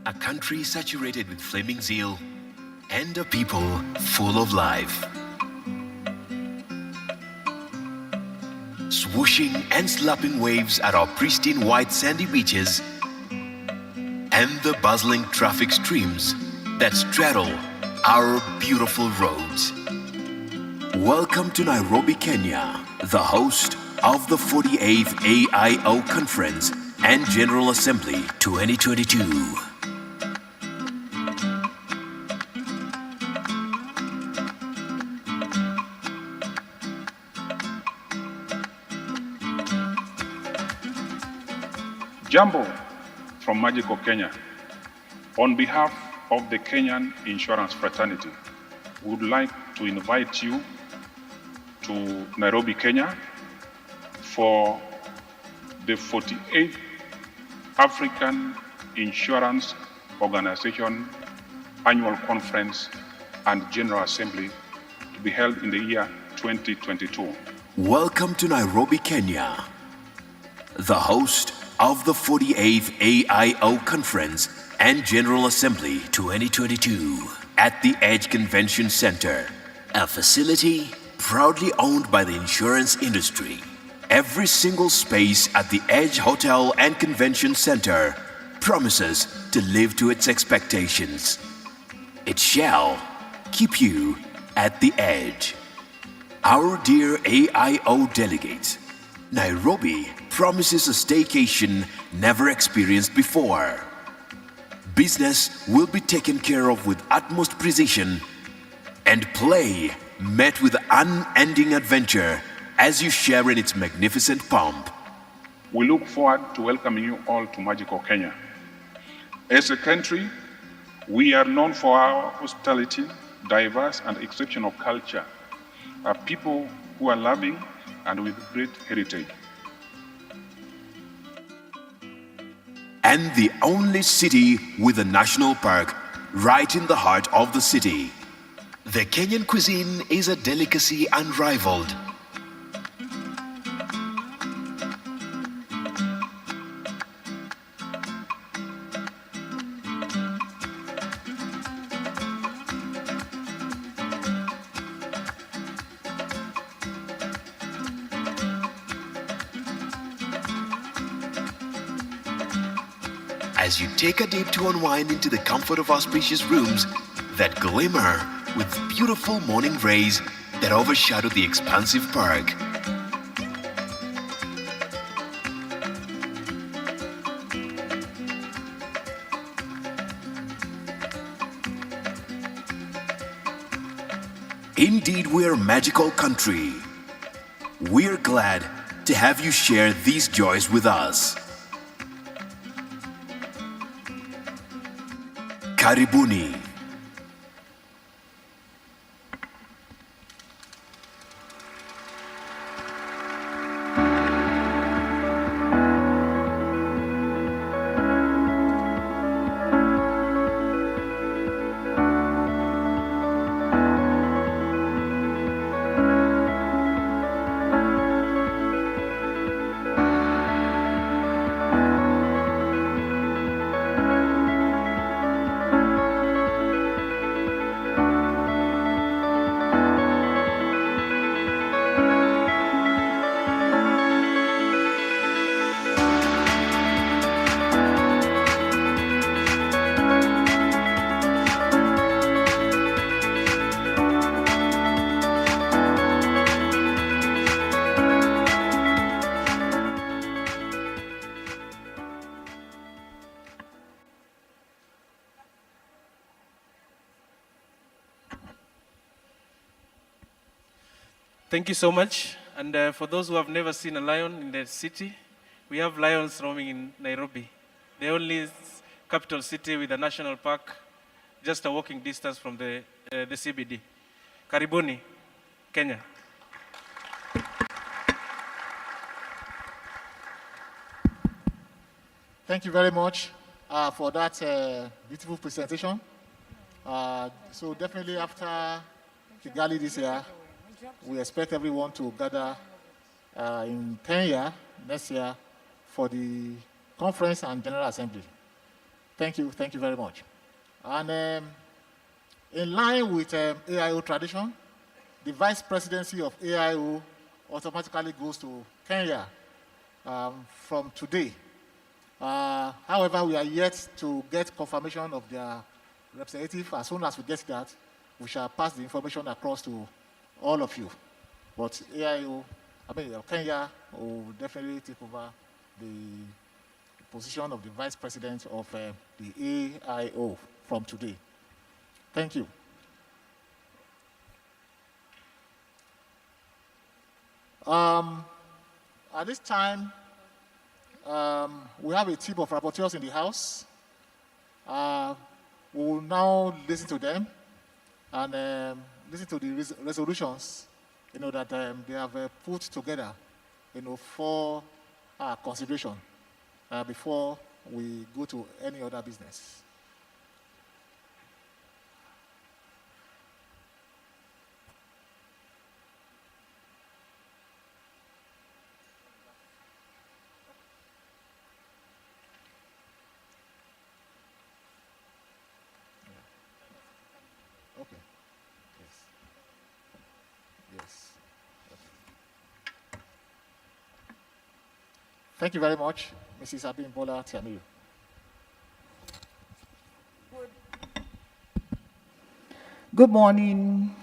A country saturated with flaming zeal and a people full of life. Swooshing and slapping waves at our pristine white sandy beaches and the bustling traffic streams that straddle our beautiful roads. Welcome to Nairobi, Kenya, the host of the 48th AIO Conference and General Assembly 2022. Jambo from Magical Kenya. On behalf of the Kenyan Insurance Fraternity, we would like to invite you to Nairobi, Kenya for the 48th African Insurance Organization Annual Conference and General Assembly to be held in the year 2022. Welcome to Nairobi, Kenya, the host of the 48th AIO Conference and General Assembly 2022 at the Edge Convention Center, a facility proudly owned by the insurance industry. Every single space at the Edge Hotel and Convention Center promises to live to its expectations. It shall keep you at the edge. Our dear AIO delegates, Nairobi promises a staycation never experienced before. Business will be taken care of with utmost precision, and play met with unending adventure as you share in its magnificent pomp. We look forward to welcoming you all to Magical Kenya. As a country, We are known for our hospitality, diverse and exceptional culture, are people who are loving and with great heritage. And the only city with a national park right in the heart of the city. The Kenyan cuisine is a delicacy unrivaled. As you take a dip to unwind into the comfort of our spacious rooms that glimmer with beautiful morning rays that overshadow the expansive park. Indeed, we're a magical country. We're glad to have you share these joys with us. Karibuni. Thank you so much. And for those who have never seen a lion in the city, we have lions roaming in Nairobi, the only capital city with a national park, just a walking distance from the CBD. Karibuni, Kenya. Thank you very much for that beautiful presentation. So definitely after Kigali this year, we expect everyone to gather in Kenya next year for the conference and general assembly. Thank you very much. And in line with AIO tradition, the vice presidency of AIO automatically goes to Kenya from today. However, we are yet to get confirmation of their representative. As soon as we get that, we shall pass the information across to all of you. But AIO, Kenya will definitely take over the position of the vice president of the AIO from today. Thank you. At this time, we have a team of rapporteurs in the House. We will now listen to them and listen to the resolutions, that they have put together, for consideration before we go to any other business. Okay. Yes. Okay. Thank you very much, Mrs. Abimbola Tiamiyu. Good morning.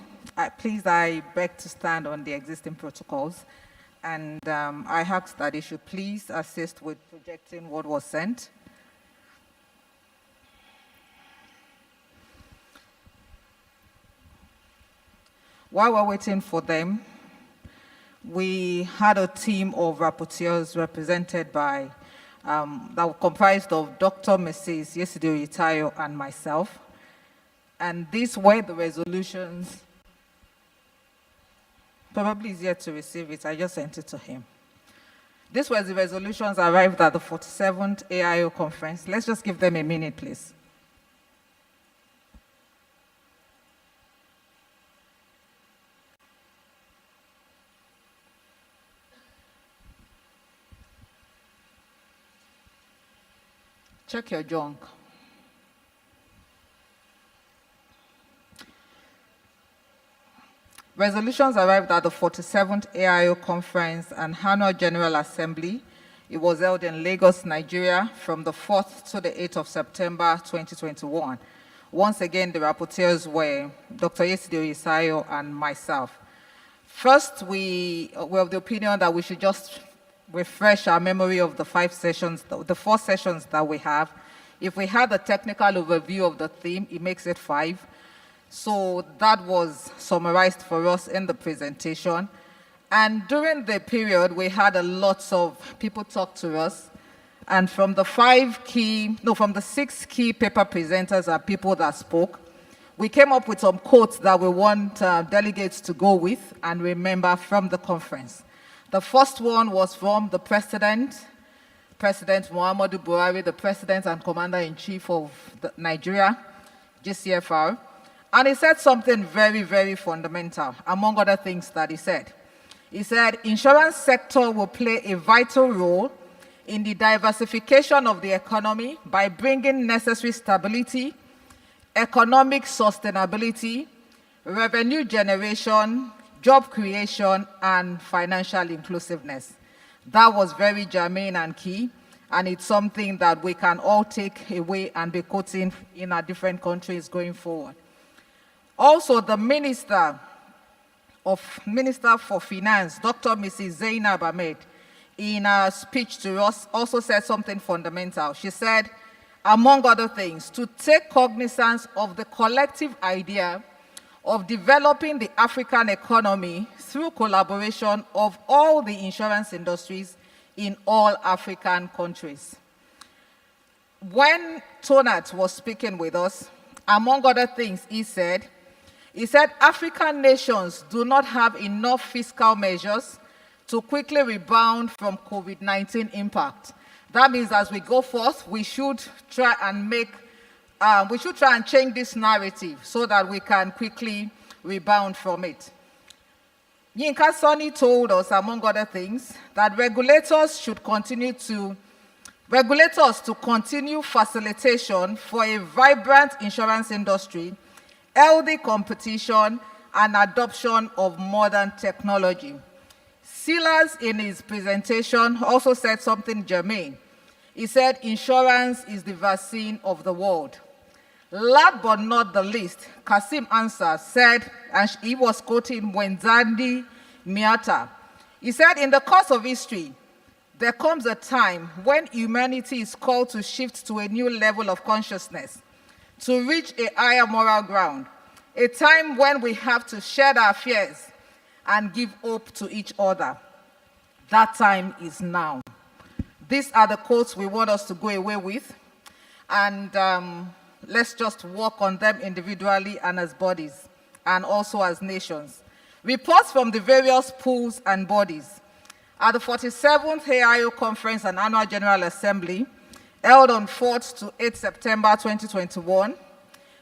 Please, I beg to stand on the existing protocols, and I ask that you should please assist with projecting what was sent. While we're waiting for them, we had a team of rapporteurs represented by, that were comprised of Dr. Mrs. Yesidio Itayo and myself. And these were the resolutions. Probably is yet to receive it. I just sent it to him. These were the resolutions arrived at the 47th AIO conference. Let's just give them a minute, please. Check your junk. Resolutions arrived at the 47th AIO Conference and Annual General Assembly. It was held in Lagos, Nigeria, from the 4th to the 8th of September 2021. Once again, the rapporteurs were Dr. Yesidio Isayo and myself. First, we were of the opinion that we should just refresh our memory of the 4 sessions that we have. If we had a technical overview of the theme, it makes it 5. So that was summarized for us in the presentation. And during the period, we had a lot of people talk to us. And from the 6 key paper presenters and people that spoke, we came up with some quotes that we want delegates to go with and remember from the conference. The first one was from the President Muhammadu Buhari, the President and Commander-in-Chief of Nigeria, GCFR. And he said something very, very fundamental, among other things that he said. He said, insurance sector will play a vital role in the diversification of the economy by bringing necessary stability, economic sustainability, revenue generation, job creation, and financial inclusiveness. That was very germane and key, and it's something that we can all take away and be quoting in our different countries going forward. Also, the Minister for Finance, Dr. Mrs. Zainab Ahmed, in her speech to us, also said something fundamental. She said, among other things, to take cognizance of the collective idea of developing the African economy through collaboration of all the insurance industries in all African countries. When Tonat was speaking with us, among other things, he said, African nations do not have enough fiscal measures to quickly rebound from COVID-19 impact. That means as we go forth, we should try and change this narrative so that we can quickly rebound from it. Yinka Soni told us, among other things, that regulators to continue facilitation for a vibrant insurance industry, healthy competition, and adoption of modern technology. Silas, in his presentation, also said something germane. He said, insurance is the vaccine of the world. Last but not the least, Kasim Ansah said, and he was quoting Wenzandi Miata. He said, in the course of history, there comes a time when humanity is called to shift to a new level of consciousness, to reach a higher moral ground, a time when we have to shed our fears and give hope to each other. That time is now. These are the quotes we want us to go away with, and let's just work on them individually and as bodies, and also as nations. Reports from the various pools and bodies. At the 47th AIO Conference and Annual General Assembly, held on 4th to 8th September 2021,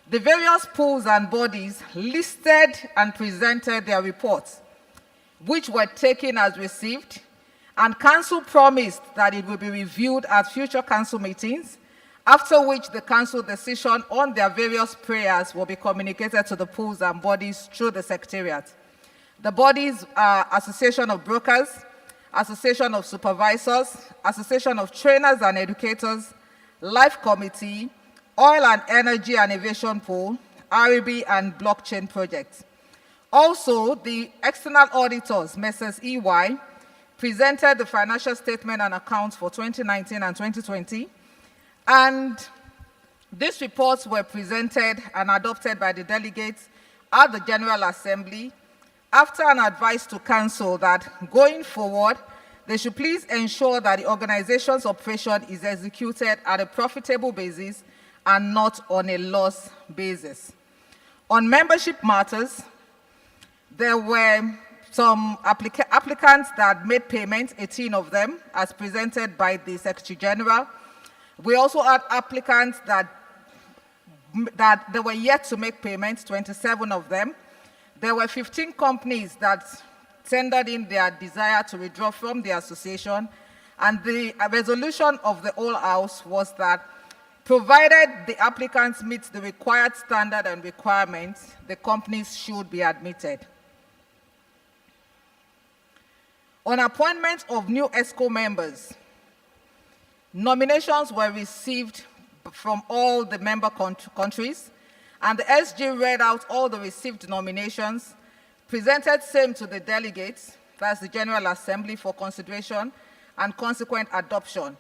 the various pools and bodies listed and presented their reports, which were taken as received, and Council promised that it will be reviewed at future Council meetings, after which the Council decision on their various prayers will be communicated to the pools and bodies through the Secretariat. The bodies are Association of Brokers, Association of Supervisors, Association of Trainers and Educators, Life Committee, Oil and Energy and Aviation Pool, REB, and Blockchain Project. Also, the external auditors, Messrs. EY, presented the financial statement and accounts for 2019 and 2020, and these reports were presented and adopted by the delegates at the General Assembly after an advice to Council that going forward, they should please ensure that the organization's operation is executed at a profitable basis and not on a loss basis. On membership matters, there were some applicants that made payments, 18 of them, as presented by the Secretary General. We also had applicants that they were yet to make payments, 27 of them. There were 15 companies that tendered in their desire to withdraw from the association, and the resolution of the whole House was that provided the applicants meet the required standard and requirements, the companies should be admitted. On appointment of new Xcom members, nominations were received from all the member countries, and the SG read out all the received nominations, presented same to the delegates, that's the General Assembly, for consideration and consequent adoption.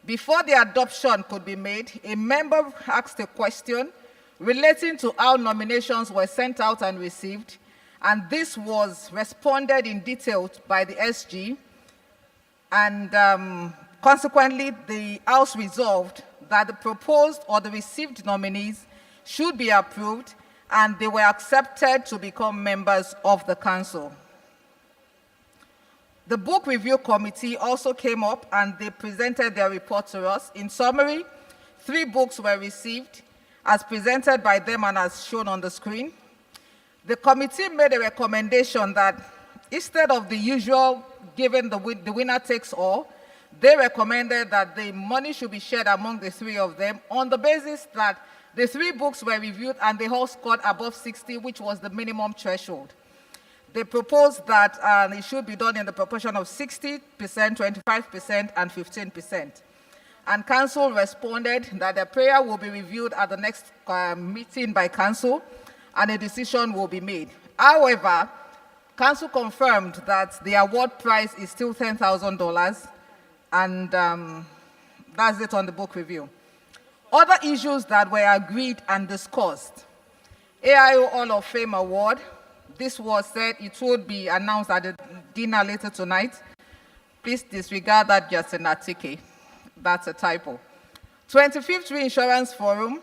Before the adoption could be made, a member asked a question relating to how nominations were sent out and received, and this was responded in detail by the SG, and consequently, the House resolved that the proposed or the received nominees should be approved, and they were accepted to become members of the Council. The Book Review Committee also came up and they presented their report to us. In summary, 3 books were received as presented by them and as shown on the screen. The committee made a recommendation that instead of the usual giving the winner takes all, they recommended that the money should be shared among the 3 of them on the basis that the 3 books were reviewed and they all scored above 60, which was the minimum threshold. They proposed that it should be done in the proportion of 60%, 25%, and 15%. And Council responded that the prayer will be reviewed at the next meeting by Council, and a decision will be made. However, Council confirmed that the award price is still $10,000, and that's it on the book review. Other issues that were agreed and discussed: AIO Hall of Fame Award. This was said it would be announced at the dinner later tonight. Please disregard that just an article. That's a typo. 25th Reinsurance Forum.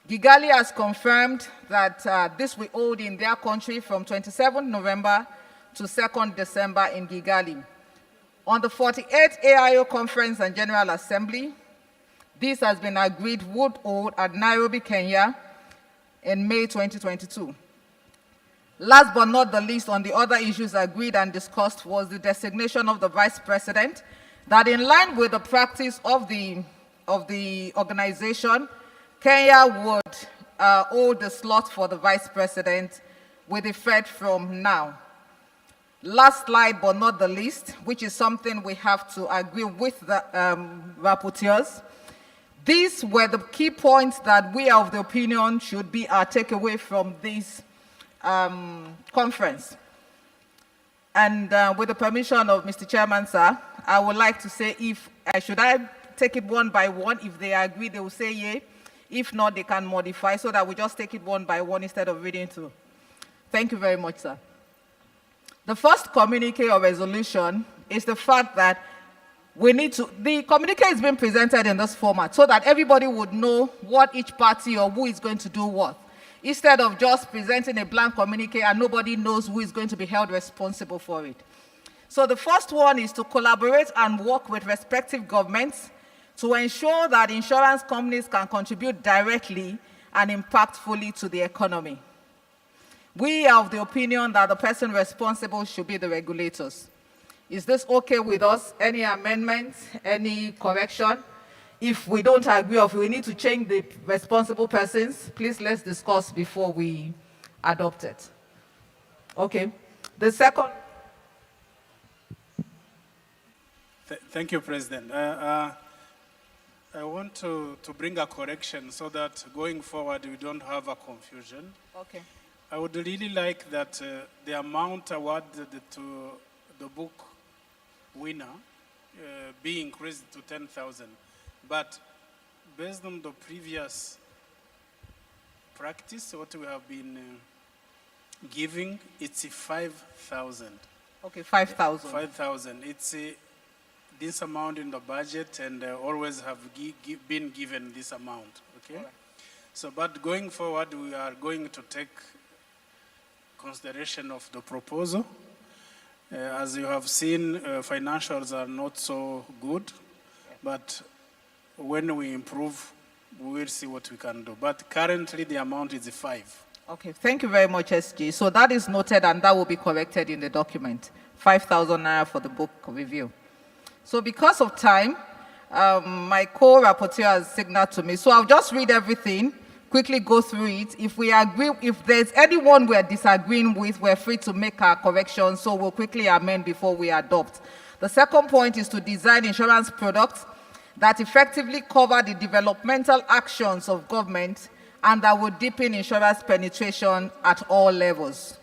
Kigali has confirmed that this will hold in their country from 27th November to 2nd December in Kigali. On the 48th AIO Conference and General Assembly, this has been agreed would hold at Nairobi, Kenya in May 2022. Last but not the least, on the other issues agreed and discussed was the designation of the Vice President, that in line with the practice of the organization, Kenya would hold the slot for the Vice President with effect from now. Last slide but not the least, which is something we have to agree with the rapporteurs. These were the key points that we are of the opinion should be our takeaway from this conference. And with the permission of Mr. Chairman, sir, I would like to say, should I take it one by one? If they agree, they will say yay. If not, they can modify so that we just take it one by one instead of reading through. Thank you very much, sir. The first communique or resolution is the fact that the communique is being presented in this format so that everybody would know what each party or who is going to do what, instead of just presenting a blank communique and nobody knows who is going to be held responsible for it. So the first one is to collaborate and work with respective governments to ensure that insurance companies can contribute directly and impactfully to the economy. We are of the opinion that the person responsible should be the regulators. Is this okay with us? Any amendments? Any correction? If we don't agree or if we need to change the responsible persons, please let's discuss before we adopt it. Okay. The second. Thank you, President. I want to bring a correction so that going forward we don't have a confusion. Okay. I would really like that the amount awarded to the book winner be increased to 10,000. But based on the previous practice, what we have been giving, it's 5,000. Okay, 5,000. 5,000. It's this amount in the budget and always have been given this amount, okay? Right. So, but going forward, we are going to take consideration of the proposal. As you have seen, financials are not so good, but when we improve, we will see what we can do. But currently, the amount is 5. Okay, thank you very much, SG. So that is noted, and that will be corrected in the document. 5,000 naira for the book review. So because of time, my co-rapporteur has signaled to me. So I'll just read everything, quickly go through it. If we agree, if there's anyone we're disagreeing with, we're free to make our corrections. So we'll quickly amend before we adopt. The second point is to design insurance products that effectively cover the developmental actions of government and that will deepen insurance penetration at all levels.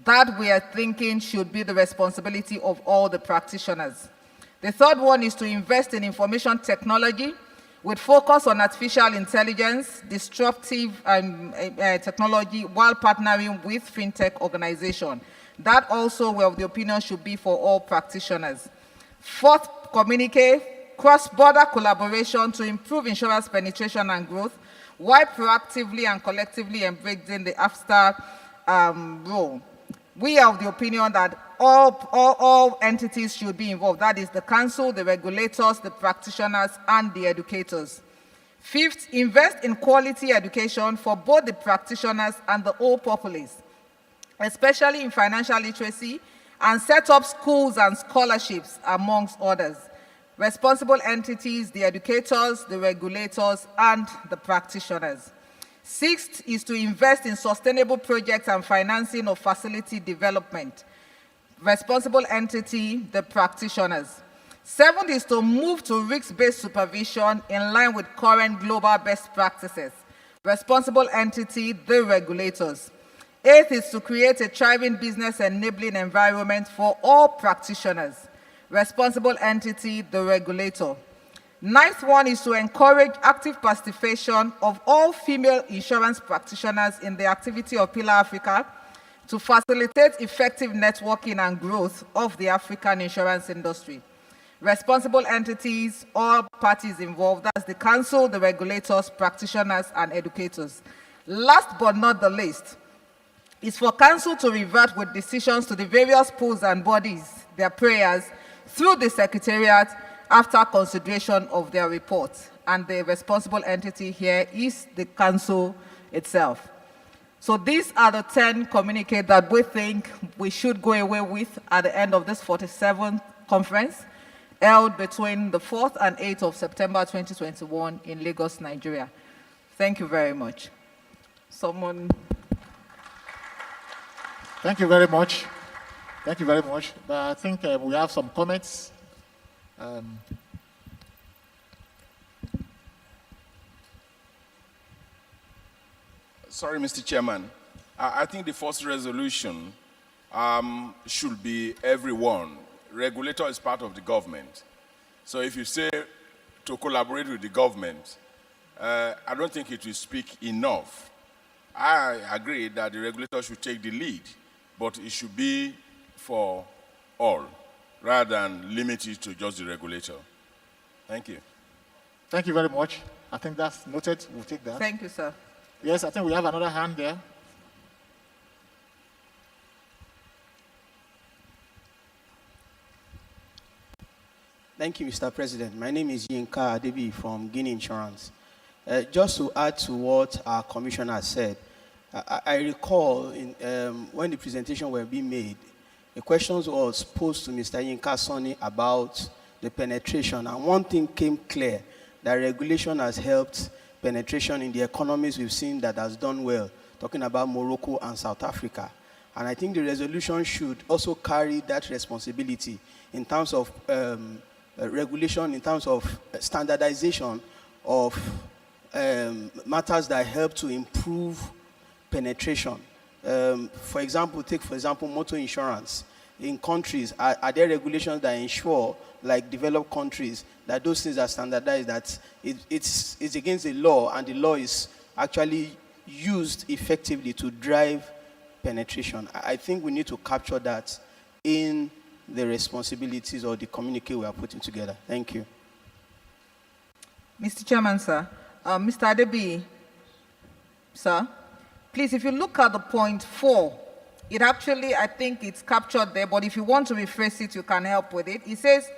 That we are thinking should be the responsibility of all the practitioners. The third one is to invest in information technology with focus on artificial intelligence, disruptive technology, while partnering with fintech organizations. That also, we're of the opinion, should be for all practitioners. Fourth, communicate cross-border collaboration to improve insurance penetration and growth, while proactively and collectively embracing the AFSTR role. We are of the opinion that all entities should be involved. That is the council, the regulators, the practitioners, and the educators. Fifth, invest in quality education for both the practitioners and the whole populace, especially in financial literacy, and set up schools and scholarships, amongst others. Responsible entities, the educators, the regulators, and the practitioners. Sixth is to invest in sustainable projects and financing of facility development. Responsible entity, the practitioners. Seventh is to move to risk-based supervision in line with current global best practices. Responsible entity, the regulators. Eighth is to create a thriving business enabling environment for all practitioners. Responsible entity, the regulator. Ninth one is to encourage active participation of all female insurance practitioners in the activity of Pillar Africa to facilitate effective networking and growth of the African insurance industry. Responsible entities, all parties involved, that's the council, the regulators, practitioners, and educators. Last but not the least, is for council to revert with decisions to the various pools and bodies, their prayers, through the Secretariat after consideration of their report. And the responsible entity here is the council itself. So these are the 10 communiques that we think we should go away with at the end of this 47th conference, held between the 4th and 8th of September 2021 in Lagos, Nigeria. Thank you very much. Someone? Thank you very much. Thank you very much. I think we have some comments. Sorry, Mr. Chairman. I think the first resolution should be everyone. Regulator is part of the government. So if you say to collaborate with the government, I don't think it will speak enough. I agree that the regulator should take the lead, but it should be for all, rather than limit it to just the regulator. Thank you. Thank you very much. I think that's noted. We'll take that. Thank you, sir. Yes, I think we have another hand there. Thank you, Mr. President. My name is Karadevi from Guinea Insurance. Just to add to what our commissioner said, I recall when the presentation were being made, the questions was posed to Mr. Yinka Sonny about the penetration, and one thing came clear, that regulation has helped penetration in the economies we've seen that has done well, talking about Morocco and South Africa. And I think the resolution should also carry that responsibility in terms of regulation, in terms of standardization of matters that help to improve penetration. For example, take for example motor insurance. In countries, are there regulations that ensure, like developed countries, that those things are standardized, that it's against the law, and the law is actually used effectively to drive penetration? I think we need to capture that in the responsibilities or the communique we are putting together. Thank you. Mr. Chairman, sir. Mr. Adebi, sir, please, if you look at the point 4 It actually, I think it's captured there, but if you want to rephrase it, you can help with it. It says,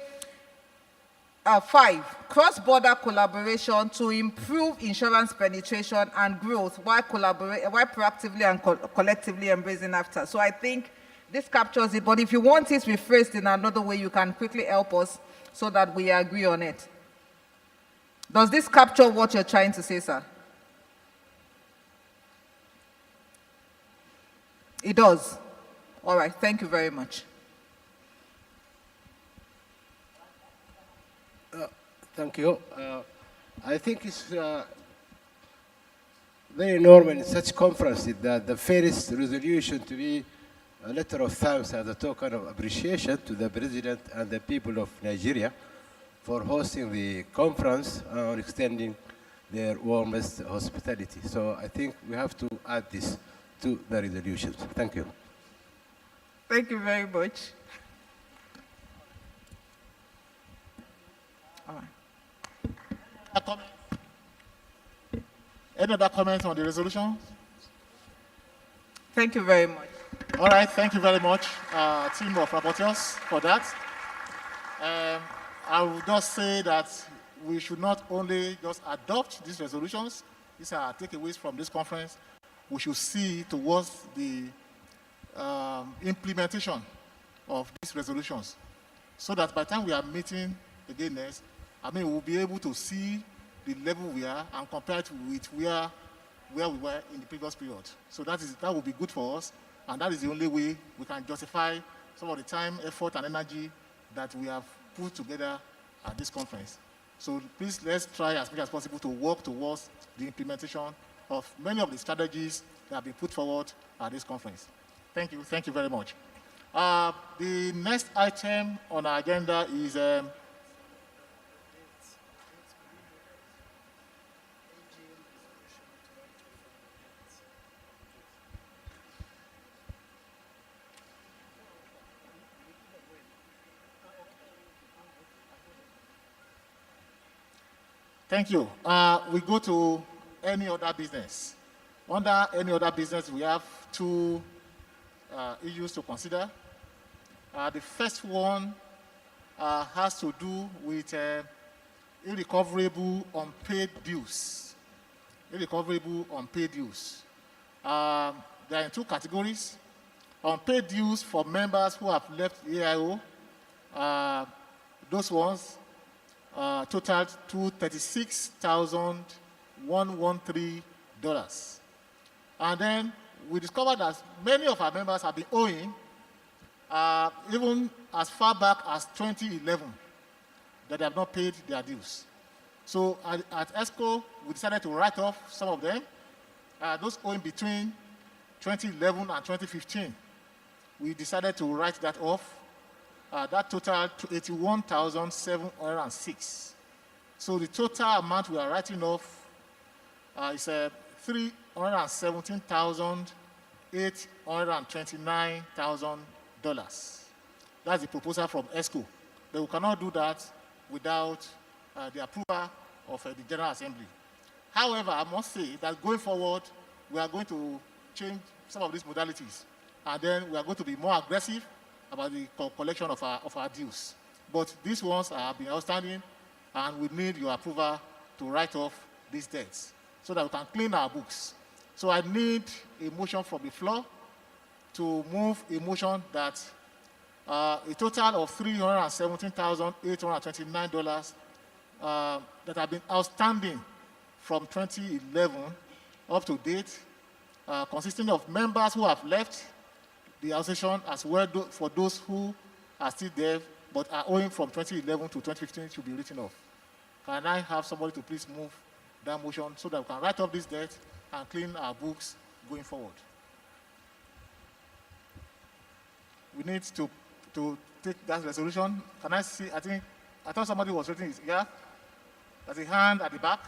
5, cross-border collaboration to improve insurance penetration and growth while proactively and collectively embracing after. So I think this captures it, but if you want it rephrased in another way, you can quickly help us so that we agree on it. Does this capture what you're trying to say, sir? It does. All right, thank you very much. Thank you. I think it's very normal in such conferences that the first resolution to be a letter of thanks as a token of appreciation to the President and the people of Nigeria for hosting the conference and extending their warmest hospitality. So I think we have to add this to the resolutions. Thank you. Thank you very much. All right. Any other comments on the resolution? Thank you very much. All right, thank you very much, team of rapporteurs, for that. I would just say that we should not only just adopt these resolutions, these are takeaways from this conference, we should see towards the implementation of these resolutions, so that by the time we are meeting again next, we'll be able to see the level we are and compare it with where we were in the previous period. So that will be good for us, and that is the only way we can justify some of the time, effort, and energy that we have put together at this conference. So please, let's try as much as possible to work towards the implementation of many of the strategies that have been put forward at this conference. Thank you very much. The next item on our agenda is thank you. We go to any other business. Under any other business, we have 2 issues to consider. The first one has to do with irrecoverable unpaid dues. Irrecoverable unpaid dues. They are in 2 categories. Unpaid dues for members who have left AIO. Those ones totaled to $36,113. And then we discovered that many of our members have been owing, even as far back as 2011, that they have not paid their dues. So at ESCO, we decided to write off some of them, those owing between 2011 and 2015. We decided to write that off. That totaled to $81,706. So the total amount we are writing off is $317,829,000. That's the proposal from ESCO. But we cannot do that without the approval of the General Assembly. However, I must say that going forward, we are going to change some of these modalities. And then we are going to be more aggressive about the collection of our dues. But these ones have been outstanding, and we need your approval to write off these debts so that we can clean our books. So I need a motion from the floor to move a motion that a total of $317,829 that have been outstanding from 2011 up to date, consisting of members who have left the association as well for those who are still there but are owing from 2011 to 2015 should be written off. Can I have somebody to please move that motion so that we can write off this debt and clean our books going forward? We need to take that resolution. Can I see? I thought somebody was raising his ear. There's a hand at the back.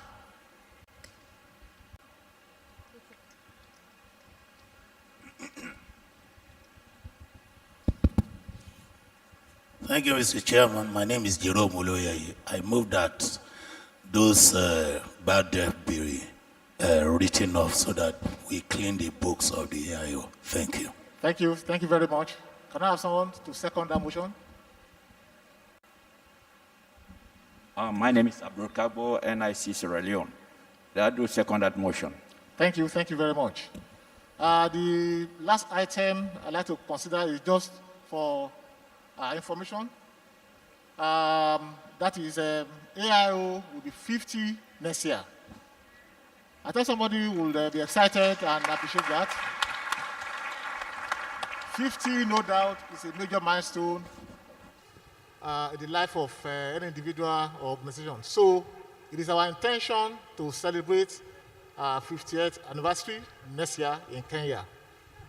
Thank you, Mr. Chairman. My name is Jerome Oloyayi. I move that those bad debt be written off so that we clean the books of the AIO. Thank you. Thank you. Thank you very much. Can I have someone to second that motion? My name is Abdul Kabo, NIC Sierra Leone. I do second that motion. Thank you. Thank you very much. The last item I'd like to consider is just for information. That is AIO will be 50 next year. I think somebody will be excited and appreciate that. 50, no doubt, is a major milestone in the life of any individual or organization. So it is our intention to celebrate our 50th anniversary next year in Kenya.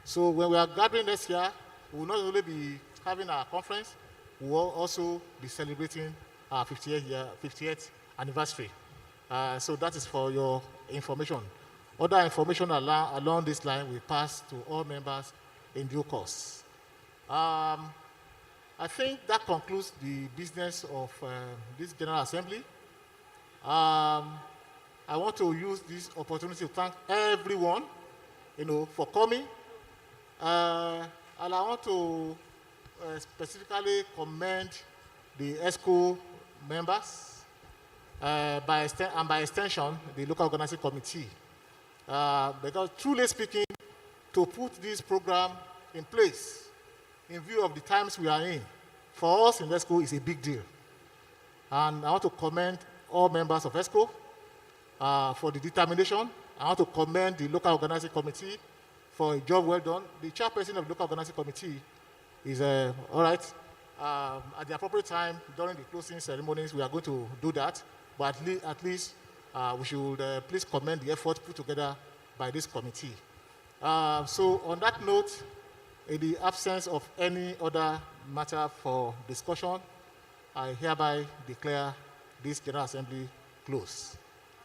So when we are gathering next year, we will not only be having our conference, we will also be celebrating our 50th anniversary. So that is for your information. Other information along this line will pass to all members in due course. I think that concludes the business of this General Assembly. I want to use this opportunity to thank everyone, for coming. And I want to specifically commend the ESCO members, by extension, the local organizing committee. Because truly speaking, to put this program in place in view of the times we are in, for us in ESCO is a big deal. And I want to commend all members of ESCO for the determination. I want to commend the local organizing committee for a job well done. The chairperson of the local organizing committee is all right. At the appropriate time during the closing ceremonies, we are going to do that. But at least we should please commend the effort put together by this committee. So on that note, in the absence of any other matter for discussion, I hereby declare this General Assembly closed.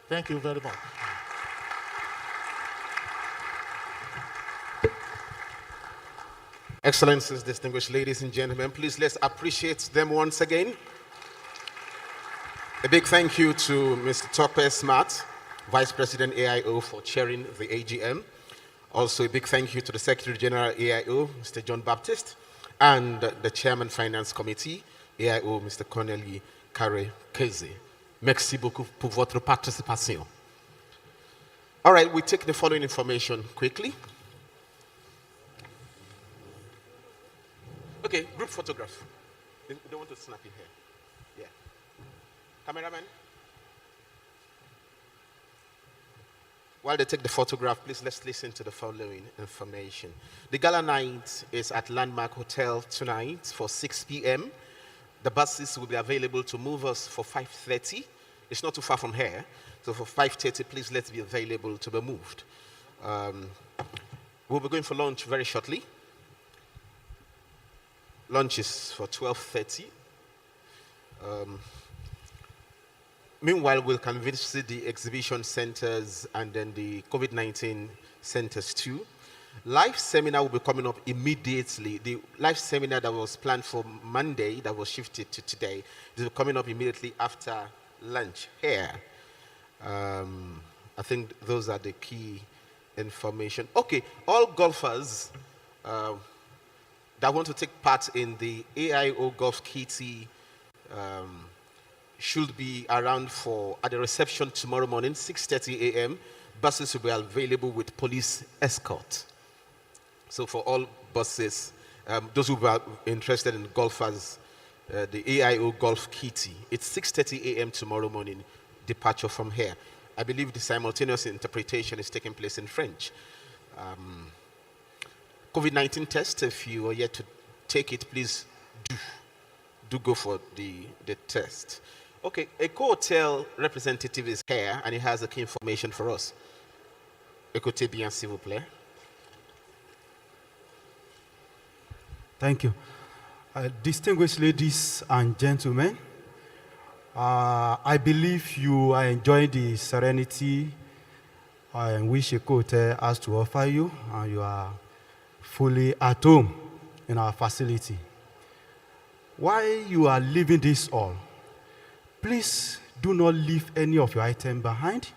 Thank you very much. Excellencies, distinguished ladies and gentlemen, please let's appreciate them once again. A big thank you to Mr. Tope Smart, Vice President AIO, for chairing the AGM. Also a big thank you to the Secretary General AIO, Mr. John Baptist, and the Chairman Finance Committee, AIO, Mr. Corneli Karadevi. Merci beaucoup pour votre participation. All right, we take the following information quickly. Okay, group photograph. They don't want to snap in here. Yeah. Cameraman? While they take the photograph, please let's listen to the following information. The gala night is at Landmark Hotel tonight for 6 p.m. The buses will be available to move us for 5:30. It's not too far from here. So for 5:30, please let's be available to be moved. We'll be going for lunch very shortly. Lunch is for 12:30. Meanwhile, we'll visit the exhibition centers and then the COVID-19 centers too. Live seminar will be coming up immediately. The live seminar that was planned for Monday, that was shifted to today, is coming up immediately after lunch here. I think those are the key information. Okay, all golfers that want to take part in the AIO Golf Kitty should be around at the reception tomorrow morning, 6:30 a.m. Buses will be available with police escort. So for all buses, those who are interested in golfers, the AIO Golf Kitty, it's 6:30 a.m. tomorrow morning, departure from here. I believe the simultaneous interpretation is taking place in French. COVID-19 test, if you are yet to take it, please do go for the test. Okay, Eco Hotel representative is here and he has the key information for us. Écoutez bien, s'il vous plaît. Thank you. Distinguished ladies and gentlemen, I believe you are enjoying the serenity which Eco Hotel has to offer you, and you are fully at home in our facility. While you are leaving this hall, please do not leave any of your items behind.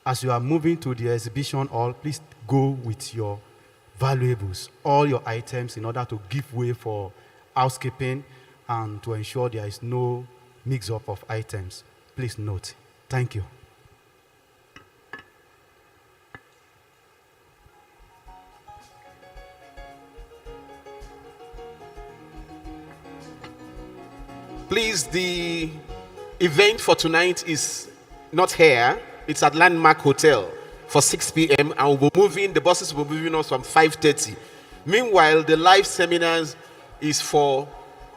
As you are moving to the exhibition hall, please go with your valuables, all your items, in order to give way for housekeeping and to ensure there is no mix-up of items. Please note. Thank you. Please, the event for tonight is not here. It's at Landmark Hotel for 6 p.m. and we'll be moving, the buses will be moving us from 5:30. Meanwhile, the live seminars is for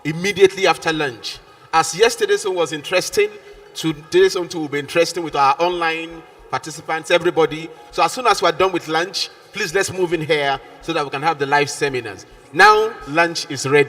immediately after lunch. As yesterday's one was interesting, today's one too will be interesting with our online participants, everybody. So as soon as we're done with lunch, please let's move in here so that we can have the live seminars. Now, lunch is ready.